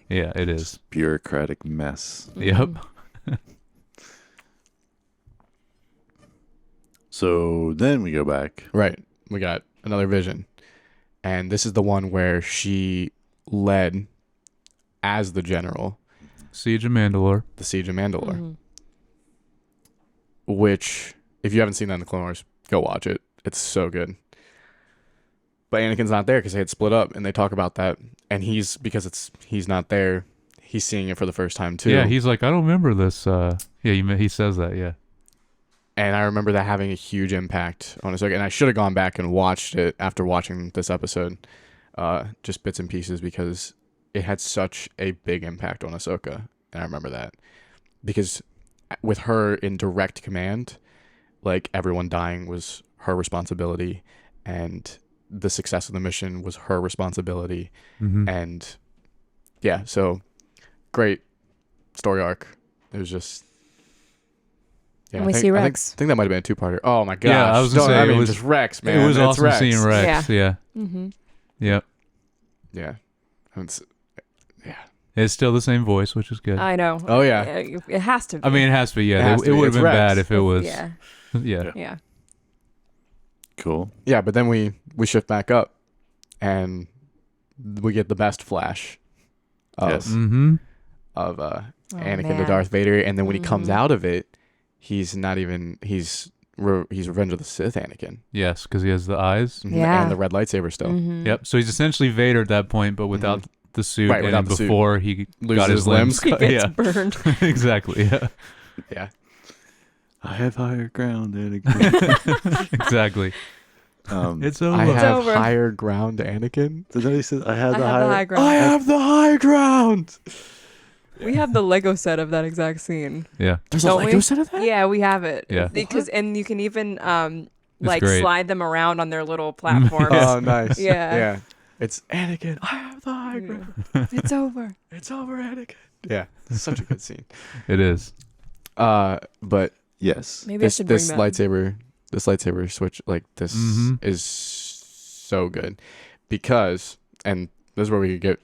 Yeah, it is. Bureaucratic mess. Yep. So then we go back. Right. We got another vision. And this is the one where she led as the general Siege of Mandalore. the siege of Mandalore, Mhm. which if you haven't seen that in the Clone Wars, go watch it. It's so good. but Anakin's not there because they had split up, and they talk about that. And he's not there. He's seeing it for the first time too. Yeah, he's like, I don't remember this. He says that. Yeah. And I remember that having a huge impact on Ahsoka. And I should have gone back and watched it after watching this episode, just bits and pieces, because it had such a big impact on Ahsoka. And I remember that because with her in direct command, like everyone dying was her responsibility, and the success of the mission was her responsibility. Mm-hmm. And yeah, so great story arc. It was just. Yeah, And we see I Rex. think that might have been a two-parter. Oh my gosh! Yeah, I was gonna say, I mean, it was just Rex, man. It was It's awesome Rex. seeing Rex. Yeah. Mm-hmm. Yep. Yeah, it's, It's still the same voice, which is good. I know. Oh, yeah. It has to be. I mean, it has to be. It Yeah, has to it be. would It's have been Rex. bad if it was. Yeah. Yeah. Yeah. Cool. yeah. But then we shift back up, and we get the best flash of Yes. Mm-hmm. Anakin to man. Darth Vader, and then when he comes Mhm. out of it, he's not even he's Revenge of the Sith Anakin. Yes, because he has the eyes. Yeah. and the red lightsaber still. Mhm. Yep. So he's essentially Vader at that point, but without the suit, Right, and without then the suit. before he Loses got his his limbs. limbs. He gets yeah. burned. Exactly. Yeah. Yeah, I have higher ground, Anakin. Exactly. It's over. I have over. higher ground, Anakin. Is that what he said? I have I the have higher. the high ground. I have the high ground. We have the Lego set of that exact scene. Yeah. There's Don't a Lego we? set of that. Yeah, we have it. Yeah. Because and you can even like great. slide them around on their little platforms. Oh, nice. Yeah. Yeah. It's Anakin. I have the high ground. It's over. It's over, Anakin. Yeah. It's such a good scene. It is. But Maybe Yes. I this should bring this that. lightsaber switch, like this Mhm. is so good because, and this is where we could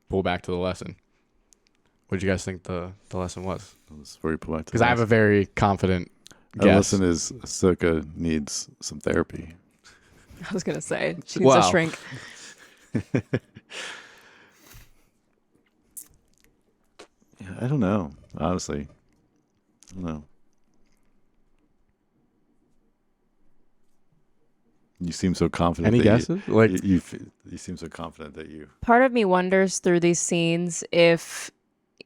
pull back to the lesson. What did you guys think the lesson was? That's where you put my. Because I have a very confident The guess. lesson is Ahsoka needs some therapy. I was gonna say she needs Wow. a shrink. Yeah, I don't know. Honestly, I don't know. You seem so confident. Any that guesses? Like, you seem so confident that you. Part of me wonders through these scenes if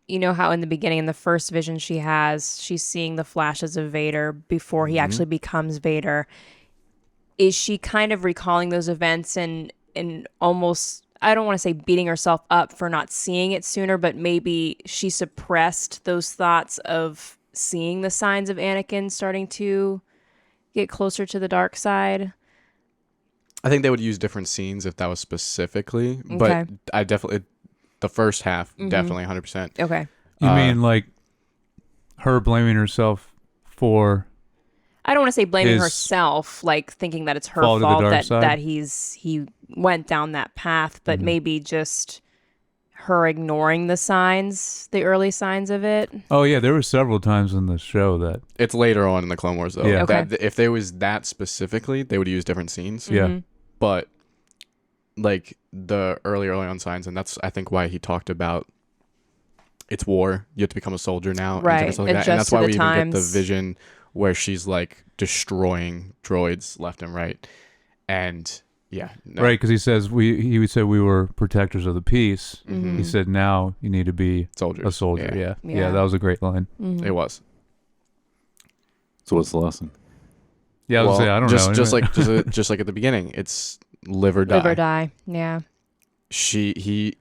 you know how in the beginning, in the first vision she has, she's seeing the flashes of Vader before he actually becomes Vader. Is she kind of recalling those events and almost, I don't want to say beating herself up for not seeing it sooner, but maybe she suppressed those thoughts of seeing the signs of Anakin starting to get closer to the dark side? I think they would use different scenes if that was specifically, but Okay. I definitely, the first half, definitely 100%. Okay. You mean like her blaming herself for? I don't want to say blaming His herself, like thinking that it's her fall to the fault dark that, side? that he went down that path, but maybe just her ignoring the signs, the early signs of it. Oh yeah, there were several times in the show that. It's later on in the Clone Wars, though. Yeah. Okay. That, if there was that specifically, they would use different scenes. Yeah. Mhm. But like the early on signs, and that's I think why he talked about it's war. You have to become a soldier now, and Right. different stuff like that. Adjust And that's to why the we even get the times. vision where she's like destroying droids left and right, and yeah, no. Right, because he says he would say we were protectors of the peace. Mhm. He said now you need to be soldiers, a soldier. Yeah. Yeah. That was a great line. Mhm. It was. So what's the lesson? Yeah, I was gonna say I don't just, know. Just Anyway. like just like at the beginning, it's live or die. Live or die. Yeah. He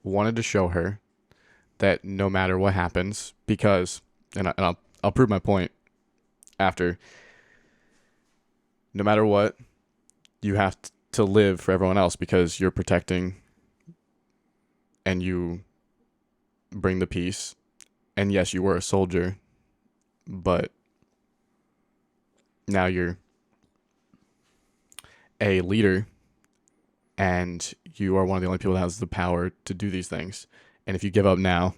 wanted to show her that no matter what happens, because and I'll prove my point after. No matter what, you have to live for everyone else because you're protecting and you bring the peace. And yes, you were a soldier, but now you're a leader and you are one of the only people that has the power to do these things. And if you give up now,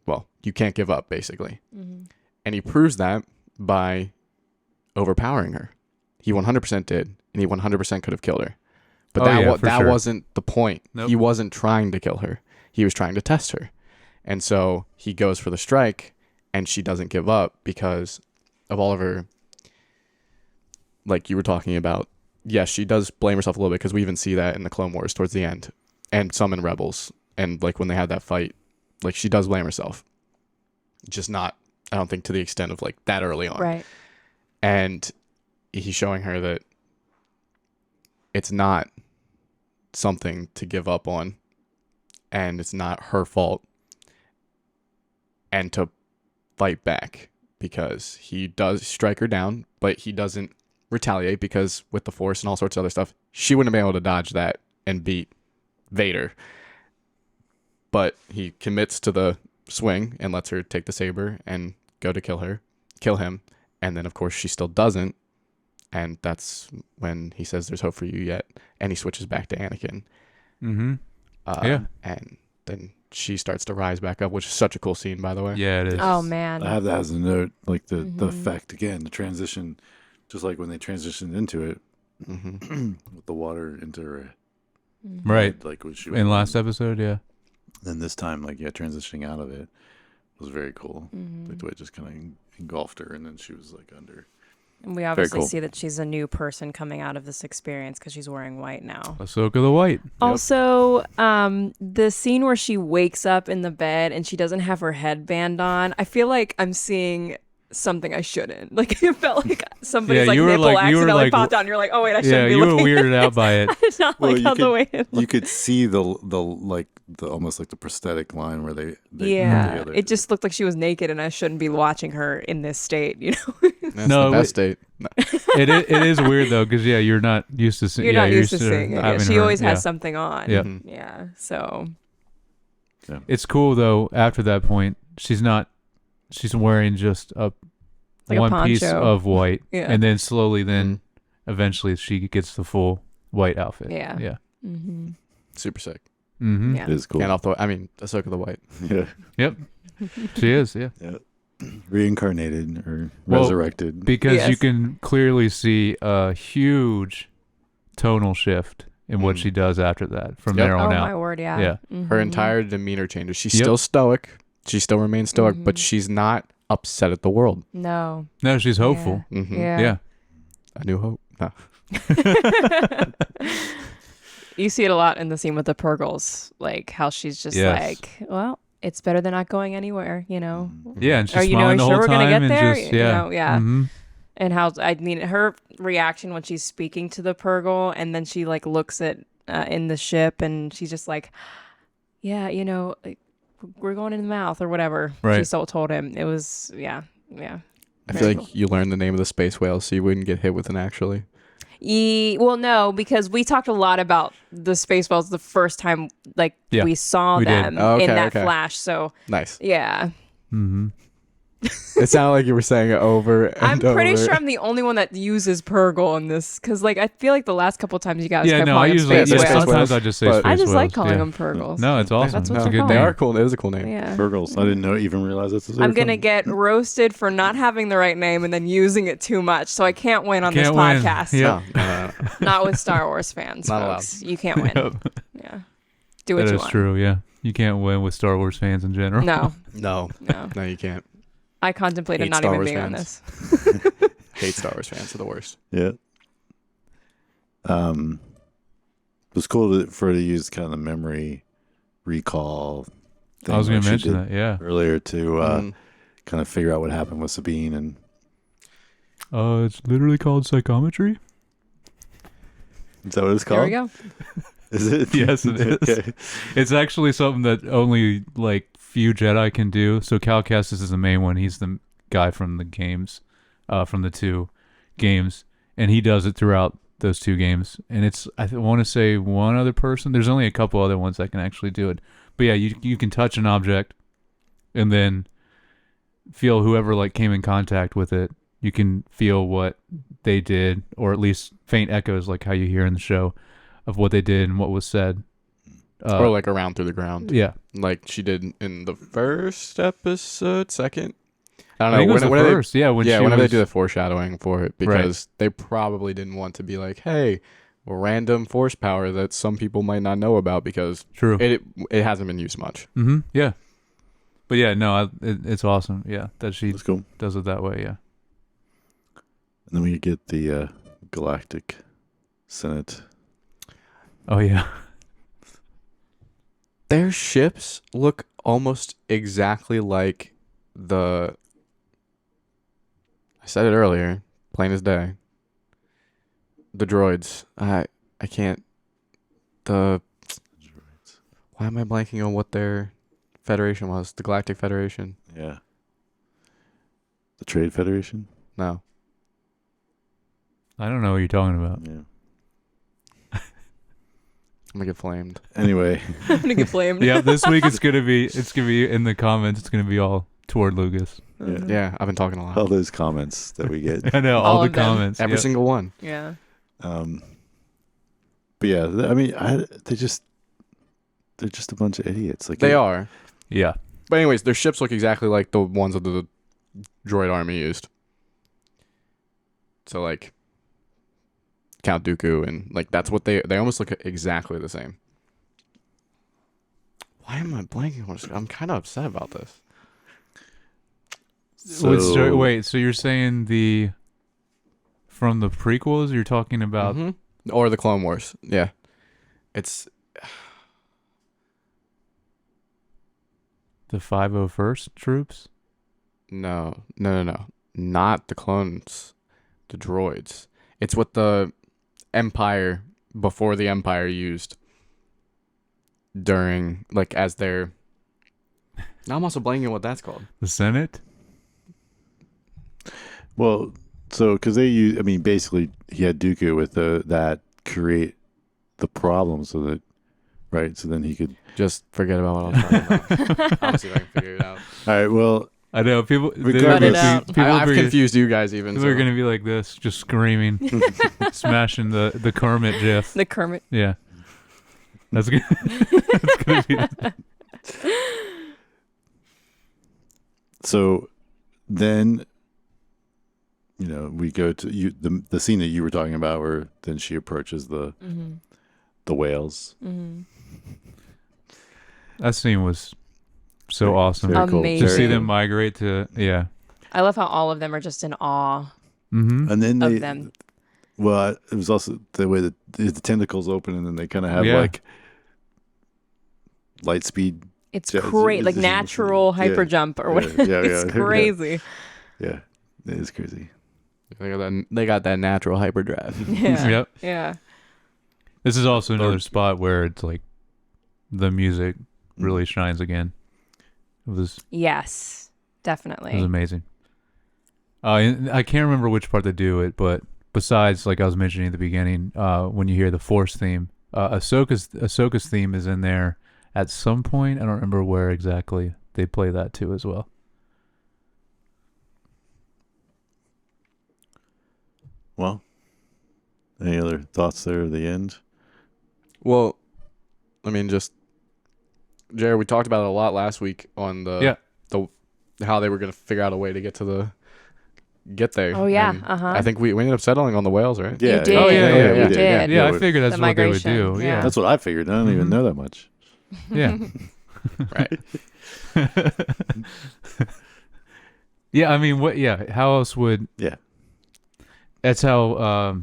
well, you can't give up, basically. Mhm. And he proves that by overpowering her. He 100% did, and he 100% could have killed her. But Oh, that yeah, for that sure. wasn't the point. Nope. He wasn't trying to kill her. He was trying to test her. And so he goes for the strike, and she doesn't give up because of all of her, like you were talking about, yes, she does blame herself a little bit because we even see that in the Clone Wars towards the end, and some in Rebels, and like when they had that fight, like she does blame herself, just not, I don't think, to the extent of like that early on. Right. And he's showing her that it's not something to give up on, and it's not her fault, and to fight back, because he does strike her down, but he doesn't retaliate, because with the Force and all sorts of other stuff, she wouldn't have been able to dodge that and beat Vader. But he commits to the swing and lets her take the saber and go to kill him. And then, of course, she still doesn't. And that's when he says, "There's hope for you yet." And he switches back to Anakin. Mm-hmm. Yeah. And then she starts to rise back up, which is such a cool scene, by the way. Yeah, it is. Oh man. I have that as a note, like the Mm-hmm. effect again, the transition, just like when they transitioned into it Mm-hmm. with the water into her, Right. like when she In last episode, yeah. Then this time, like transitioning out of it was very cool. Like the way it just kind of engulfed her, and then she was like under. And we obviously cool. see that she's a new person coming out of this experience because she's wearing white now. Ahsoka the White. Also, the scene where she wakes up in the bed and she doesn't have her headband on, I feel like I'm seeing something I shouldn't. Like, it felt like somebody's Yeah, you were nipple like- you were accidentally like- popped out, and you're like, oh wait, I Yeah, shouldn't be you were looking weirded at out by it. this. I did not Well, like you how could- the way it You could see the like the almost like the prosthetic line where they put yeah, together. it just looked like she was naked, and I shouldn't be watching her in this state. You know, That's No, the best date. It is weird though, because you're not used to seeing. you're not used to seeing it. Yeah, having she her- always yeah. has something on. Yeah. Mhm. Yeah, so It's cool though. After that point, she's wearing just a Like a one piece poncho. of white, Yeah. and then slowly, eventually, she gets the full white outfit. Yeah. Yeah. mm-hmm. Super sick. Mm-hmm. Yeah. It is cool. And Ahsoka the White. Yeah, Yep. She is. Yeah. reincarnated or Well, resurrected. Because you Yes. can clearly see a huge tonal shift in what Mm. she does after that from Yep. there Oh on my out. word, yeah. Yeah. Her Mhm. entire demeanor changes. She's Yep. still stoic. She still remains stoic, but Mhm. she's not upset at the world. No. No, she's hopeful. Mm-hmm. Yeah. Yeah. A New Hope. No. You see it a lot in the scene with the Purgles, like how she's just Yes. like, well, it's better than not going anywhere, you know. Yeah, and she's Are you know smiling the sure whole we're gonna time get and there? just You yeah, know, yeah. Mhm. And how I mean her reaction when she's speaking to the Purgle, and then she like looks at in the ship, and she's just like, yeah, you know, like, we're going in the mouth or whatever. She Right. so told him. It was yeah. I feel like you learned the name of the space whale so you wouldn't get hit with an actually. Well, no, because we talked a lot about the space whales the first time, like Yeah, we saw we did. them Oh, okay, in that okay. flash. So Nice. yeah, Mm-hmm. It sounded like you were saying it over and I'm pretty over. sure I'm the only one that uses Purgle in this, because like I feel like the last couple times you guys Yeah, kept no, I calling them usually space yeah, whales. sometimes whales, I just say but- space I just like whales, calling yeah. them Purgles. No, it's awesome. That's what It's a they're good They name. are cool. It is a cool name. Yeah. Purgles. I didn't know even realize that's what they I'm were gonna called. get roasted for not having the right name and then using it too much, so I can't win on this Can't win. podcast. Yeah. No. Not with Star Wars fans, Not folks. You can't win. Yep. Yeah, do what That you is want. true. Yeah, you can't win with Star Wars fans in general. No, No. no. No, you can't. I contemplated Hate not Star even Wars being on fans. this. Hate Star Wars fans. Are the worst. Yeah. It was cool for her to use kind of the memory recall thing I was going like to she mention did that. Yeah. earlier to Mhm. kind of figure out what happened with Sabine, and It's literally called psychometry. is that what it's There called? we go. Is it? Yes, it is. Okay. It's actually something that only like few Jedi can do. So Cal Kestis is the main one. He's the guy from the games, from the two games, and he does it throughout those two games. And it's want to say one other person. There's only a couple other ones that can actually do it. But yeah, you can touch an object, and then feel whoever like came in contact with it. You can feel what they did, or at least faint echoes, like how you hear in the show, of what they did and what was said. Or like around through the ground. Yeah. Like she did in the first episode, second. I I don't think know. it was the Whenever first. Yeah, when yeah, she whenever was, they do the foreshadowing for it, because they probably didn't want to be like, hey, random force power that some people might not know about, because True. it hasn't been used much. Mm-hmm. Yeah. But yeah, no, it's awesome. Yeah, that she That's cool. does it that way. Yeah. And then we get the galactic Senate. Oh yeah. Their ships look almost exactly like the. I said it earlier, plain as day. The droids. I can't. The. Why am I blanking on what their federation was? The Galactic Federation. Yeah. The Trade Federation. No. I don't know what you're talking about. Yeah. I'm gonna get flamed. Anyway, I'm gonna get flamed. Yeah, this week it's gonna be in the comments. It's gonna be all toward Lucas. Yeah. Yeah, I've been talking a lot. all those comments that we get. I know All all the of them. comments. Every Yep. single one. Yeah. But yeah, I mean, they're just a bunch of idiots. Like They are. Yeah. But anyways, their ships look exactly like the ones that the droid army used. So like Count Dooku and like that's what they almost look exactly the same. Why am I blanking on this? I'm kind of upset about this. So, Wait, so you're saying from the prequels? You're talking about Mhm. Or the Clone Wars. Yeah. It's the 501st troops? no. Not the clones. The droids. It's what the Empire before the Empire used during like as their. Now I'm also blanking on what that's called. The Senate? well, so because they use, I mean, basically, he had Dooku with that create the problem, so that right, so then he could. Just forget about what I was talking about. I'll see if I can figure it out. All right, well, I know people. Cut it out. I've confused you guys even. People are gonna be like this, just screaming, smashing the Kermit gif. The Kermit. Yeah, that's good. That's gonna be. so then, we go to the scene that you were talking about, where then she approaches the whales. Mm-hmm. That scene was so awesome. Very cool. Amazing. To see Very them cool. migrate to I love how all of them are just in awe Mm-hmm. And then of them. Well, it was also the way that the tentacles open, and then they kind of have Yeah. like light speed. It's Yeah, great, like it's- natural yeah. hyper jump or whatever. Yeah, It's yeah. crazy. Yeah, it is crazy. They got that natural hyperdrive. Yeah. Yep. Yeah. This is also another spot where it's like the music Mm. really shines again. It was Yes. Definitely. amazing. And I can't remember which part they do it, but besides, like I was mentioning at the beginning, when you hear the Force theme, Ahsoka's theme is in there at some point. I don't remember where exactly they play that too as well. Well, any other thoughts there at the end? Well, I mean, just Jared, we talked about it a lot last week on the how they were gonna figure out a way to get there. Oh, yeah. And Uh-huh. I think we ended up settling on the whales, right? Yeah, You did. Oh, yeah, You we did. Yeah, I we- figured that's The what they would migration, do. yeah. Yeah. That's what I figured. I don't even Mhm. know that much. Yeah. Right. Yeah, I mean, how else would... Yeah. That's how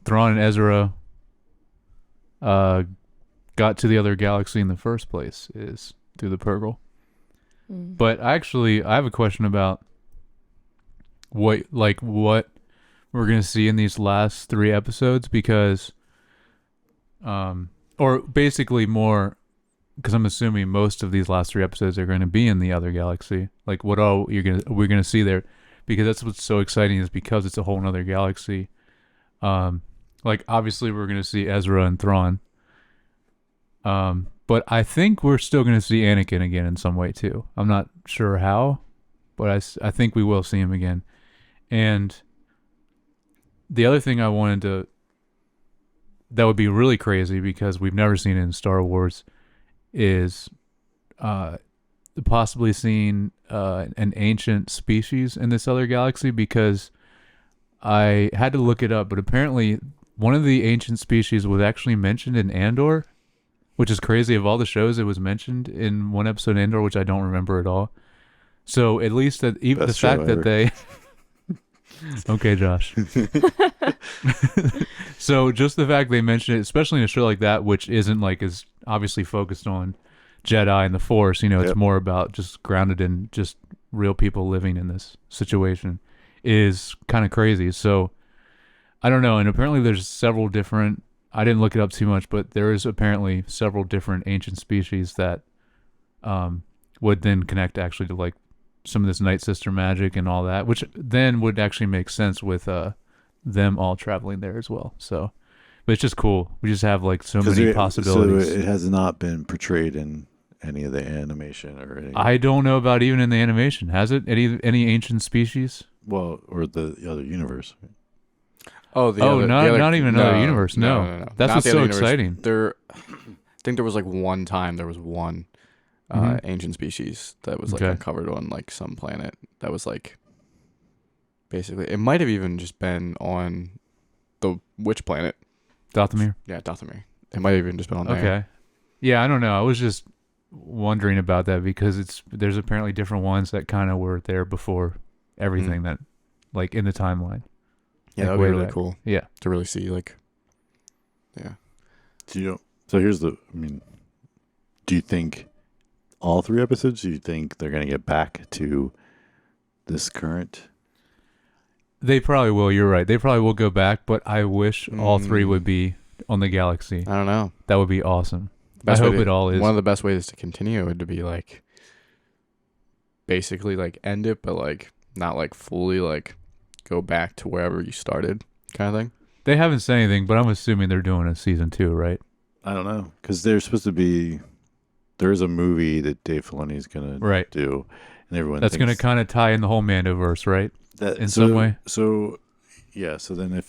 Thrawn and Ezra got to the other galaxy in the first place, is through the Purgle. Mm. But actually, I have a question about what we're going to see in these last 3 episodes, because or basically more, because I'm assuming most of these last 3 episodes are going to be in the other galaxy. Like, what all we're going to see there, because that's what's so exciting, is because it's a whole nother galaxy. Like, obviously we're going to see Ezra and Thrawn. But I think we're still going to see Anakin again in some way too. I'm not sure how, but I think we will see him again. And the other thing I wanted to, that would be really crazy because we've never seen it in Star Wars, is possibly seeing an ancient species in this other galaxy, because I had to look it up, but apparently one of the ancient species was actually mentioned in Andor, which is crazy. Of all the shows, it was mentioned in one episode of Andor, which I don't remember at all. So at least that even Best the fact show that ever. they Okay, Josh. So just the fact they mentioned it, especially in a show like that, which isn't like as obviously focused on Jedi and the Force, you know, it's Yep. more about just grounded in just real people living in this situation, is kind of crazy. So I don't know. And apparently there's several different, I didn't look it up too much, but there is apparently several different ancient species that would then connect actually to like some of this Night Sister magic and all that, which then would actually make sense with them all traveling there as well. So, but it's just cool. We just have like so many possibilities. So it has not been portrayed in any of the animation or any. I don't know about even in the animation. Has it any ancient species? Well, or the other universe. Oh, Not even another universe. No. That's Not what's the so other universe. exciting. I think there was like one time there was one ancient species that was like Okay. uncovered on like some planet that was like basically it might have even just been on the which planet? Dathomir. Yeah, Dathomir. It might have even just been on there. Okay. Yeah, I don't know. I was just wondering about that because there's apparently different ones that kind of were there before everything that like in the timeline. Yeah, Like, that would be way really back. cool Yeah. to really see like yeah. So here's the. I mean, do you think all 3 episodes? Do you think they're going to get back to this current? They probably will. You're right. They probably will go back, but I wish all 3 would be on the galaxy. I don't know. That would be awesome. Best I way hope to- it all is. One of the best ways to continue would to be like basically like end it, but like not like fully like go back to wherever you started kind of thing. They haven't said anything, but I'm assuming they're doing a season 2, right? I don't know because they're supposed to be. There is a movie that Dave Filoni's going to do, and everyone That's going to thinks kind of tie in the whole Mandoverse, right? that in some way. So yeah. So then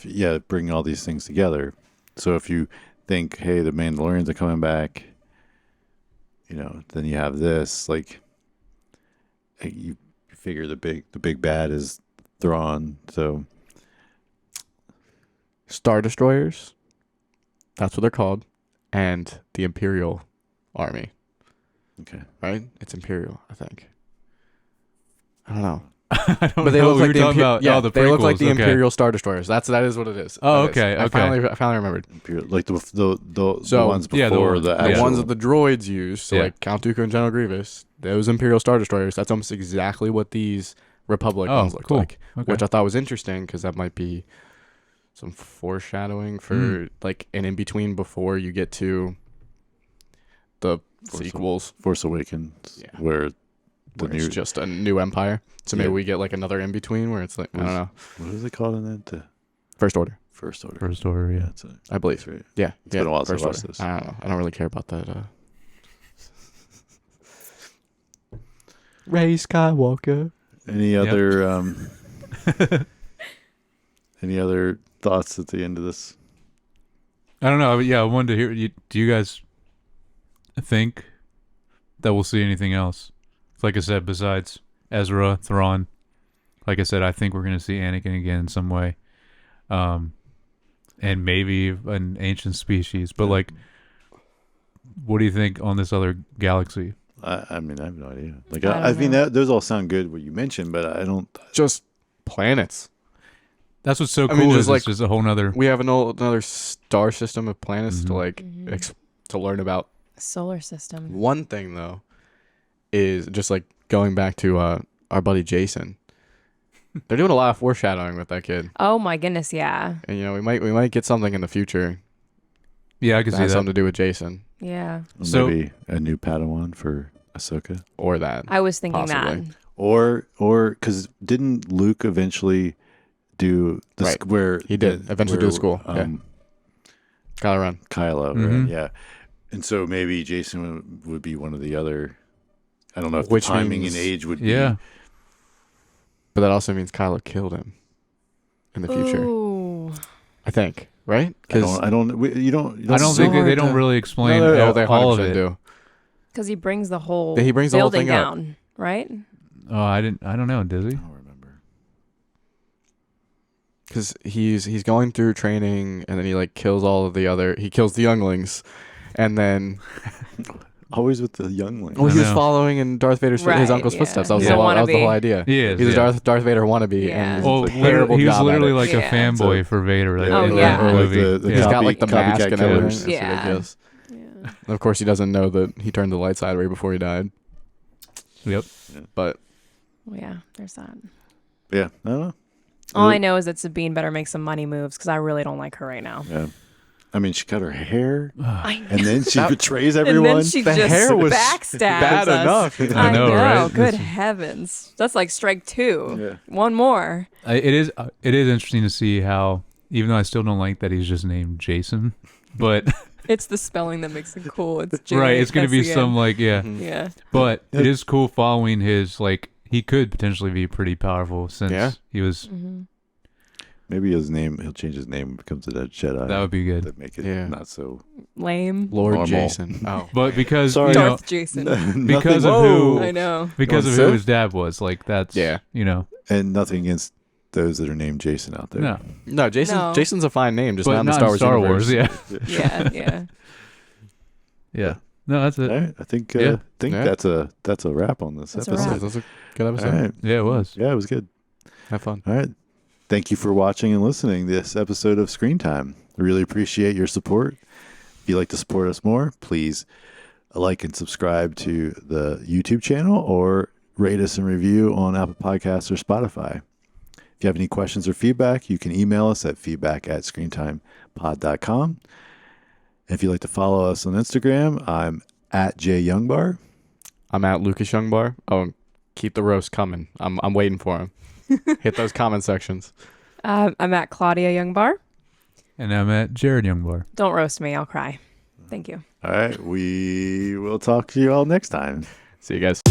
bring all these things together. So if you think, hey, the Mandalorians are coming back, then you have this like. You figure the big bad is Thrawn, so Star Destroyers. That's what they're called. And the Imperial Army, okay. right? It's Imperial, I think. I don't know. I don't But they know. look We like were the talking about yeah, the they look like prequels. the Okay. Imperial Star Destroyers. That is what it is. Oh, That is. okay, I okay. finally remembered. Imperial, like the So, ones yeah, before the the actual. The ones that the droids use, so Yeah. like Count Dooku and General Grievous, those Imperial Star Destroyers, that's almost exactly what these Republic ones look cool. like. Okay. Which I thought was interesting because that might be some foreshadowing for like an in between before you get to the sequels. Force Awakens, Yeah. where the Where new it's just a new empire. So maybe Yeah. we get like another in between where it's like I don't know. what is it called in that? The First Order, First Order. First Order, yeah. That's it. I believe. That's right. Yeah, It's been a while since I First watched Order. this. I don't know. I don't really care about that. Ray Skywalker. Any other any other thoughts at the end of this? I don't know. But yeah, I wanted to hear. Do you guys think that we'll see anything else? Like I said, besides Ezra, Thrawn. Like I said, I think we're going to see Anakin again in some way, and maybe an ancient species. But like, what do you think on this other galaxy? I mean, I have no idea. Like, I don't I mean, know. those all sound good what you mentioned, but I don't. Just planets. That's what's so I cool. mean, just Is like- it's just a whole nother. We have another star system of planets to Mhm. like to learn about. Solar system. One thing though is just like going back to our buddy Jason. They're doing a lot of foreshadowing with that kid, Oh my goodness, yeah. and we might get something in the future Yeah, I can that see has that. something to do with Jason Yeah. So- Maybe a new Padawan for Ahsoka, or that. I was thinking Possibly. that. or because didn't Luke eventually do the Right. where He did eventually do the school, yeah. Kylo Ren. Kylo, Mhm. right? Yeah, and so maybe Jason would be one of the other. I don't know if Which the timing means- and age would Yeah. be. But that also means Kylo killed him in the future. Ooh. I think, right? I don't. You don't. I don't think hard they don't to- really explain they all of 100% it. do. Because he brings the whole He brings the whole building thing up. down, right? Oh, I don't know. Does he? I don't remember. Because he's going through training, and then he like kills all of the other. He kills the younglings, and then Always with the youngling. Well, I he was know. following in Darth Vader's his Right, uncle's yeah. footsteps. That was, He's the, a whole, that was the wannabe. whole idea. He is. He's yeah. a Darth Vader wannabe, Yeah. and Well, he's a terrible he was job at literally it. like a Yeah. fanboy So- for Vader. Like, Oh, in yeah. the Like movie. the He's got like the copycat mask and killers. everything. It's Yeah. ridiculous. Yeah. And of course, he doesn't know that he turned the light side right before he died. Yep. But Well, yeah, there's that. Yeah, I don't know. All I know is that Sabine better make some money moves because I really don't like her right now. Yeah. I mean, she cut her hair, I know. and then she That- betrays And everyone. then she The just hair was backstabs bad us. enough. I know, right? Good heavens. That's like strike two. Yeah. One more. It is interesting to see how, even though I still don't like that he's just named Jason, but It's the spelling that makes it cool. It's right, it's going to be J-A-S-E-N. some like, yeah. Mhm. Yeah. But it is cool following his, like, he could potentially be pretty powerful since Yeah. he was, Mm-hmm. Maybe he'll change his name and becomes a dead Jedi. that would be good. That make it Yeah. not so Lame. Lord Normal. Jason. Oh, But because, Sorry. you know, Darth Jason. because of Whoa. who, I know. because You of want who Sith? his dad was, like, that's, Yeah. you know, and nothing against those that are named Jason out there. no. no, Jason. No. Jason's a fine name, just But not in the Star Wars universe. yeah. Yeah, yeah. Yeah. No, that's All it. right, I think Yeah. Yeah. that's a wrap on this That's a episode. wrap. That's a good All episode. right, Yeah, it was. yeah, it was good. Have fun. All right, thank you for watching and listening to this episode of Screen Time. I really appreciate your support. If you'd like to support us more, please like and subscribe to the YouTube channel or rate us and review on Apple Podcasts or Spotify. If you have any questions or feedback, you can email us at feedback@screentimepod.com. If you'd like to follow us on Instagram, I'm at JYoungBar. I'm at Lucas Youngbar. Oh, and keep the roast coming. I'm waiting for him. Hit those comment sections. I'm at Claudia Youngbar. And I'm at Jared Youngbar. Don't roast me. I'll cry. Thank you. All right, we will talk to you all next time. See you guys.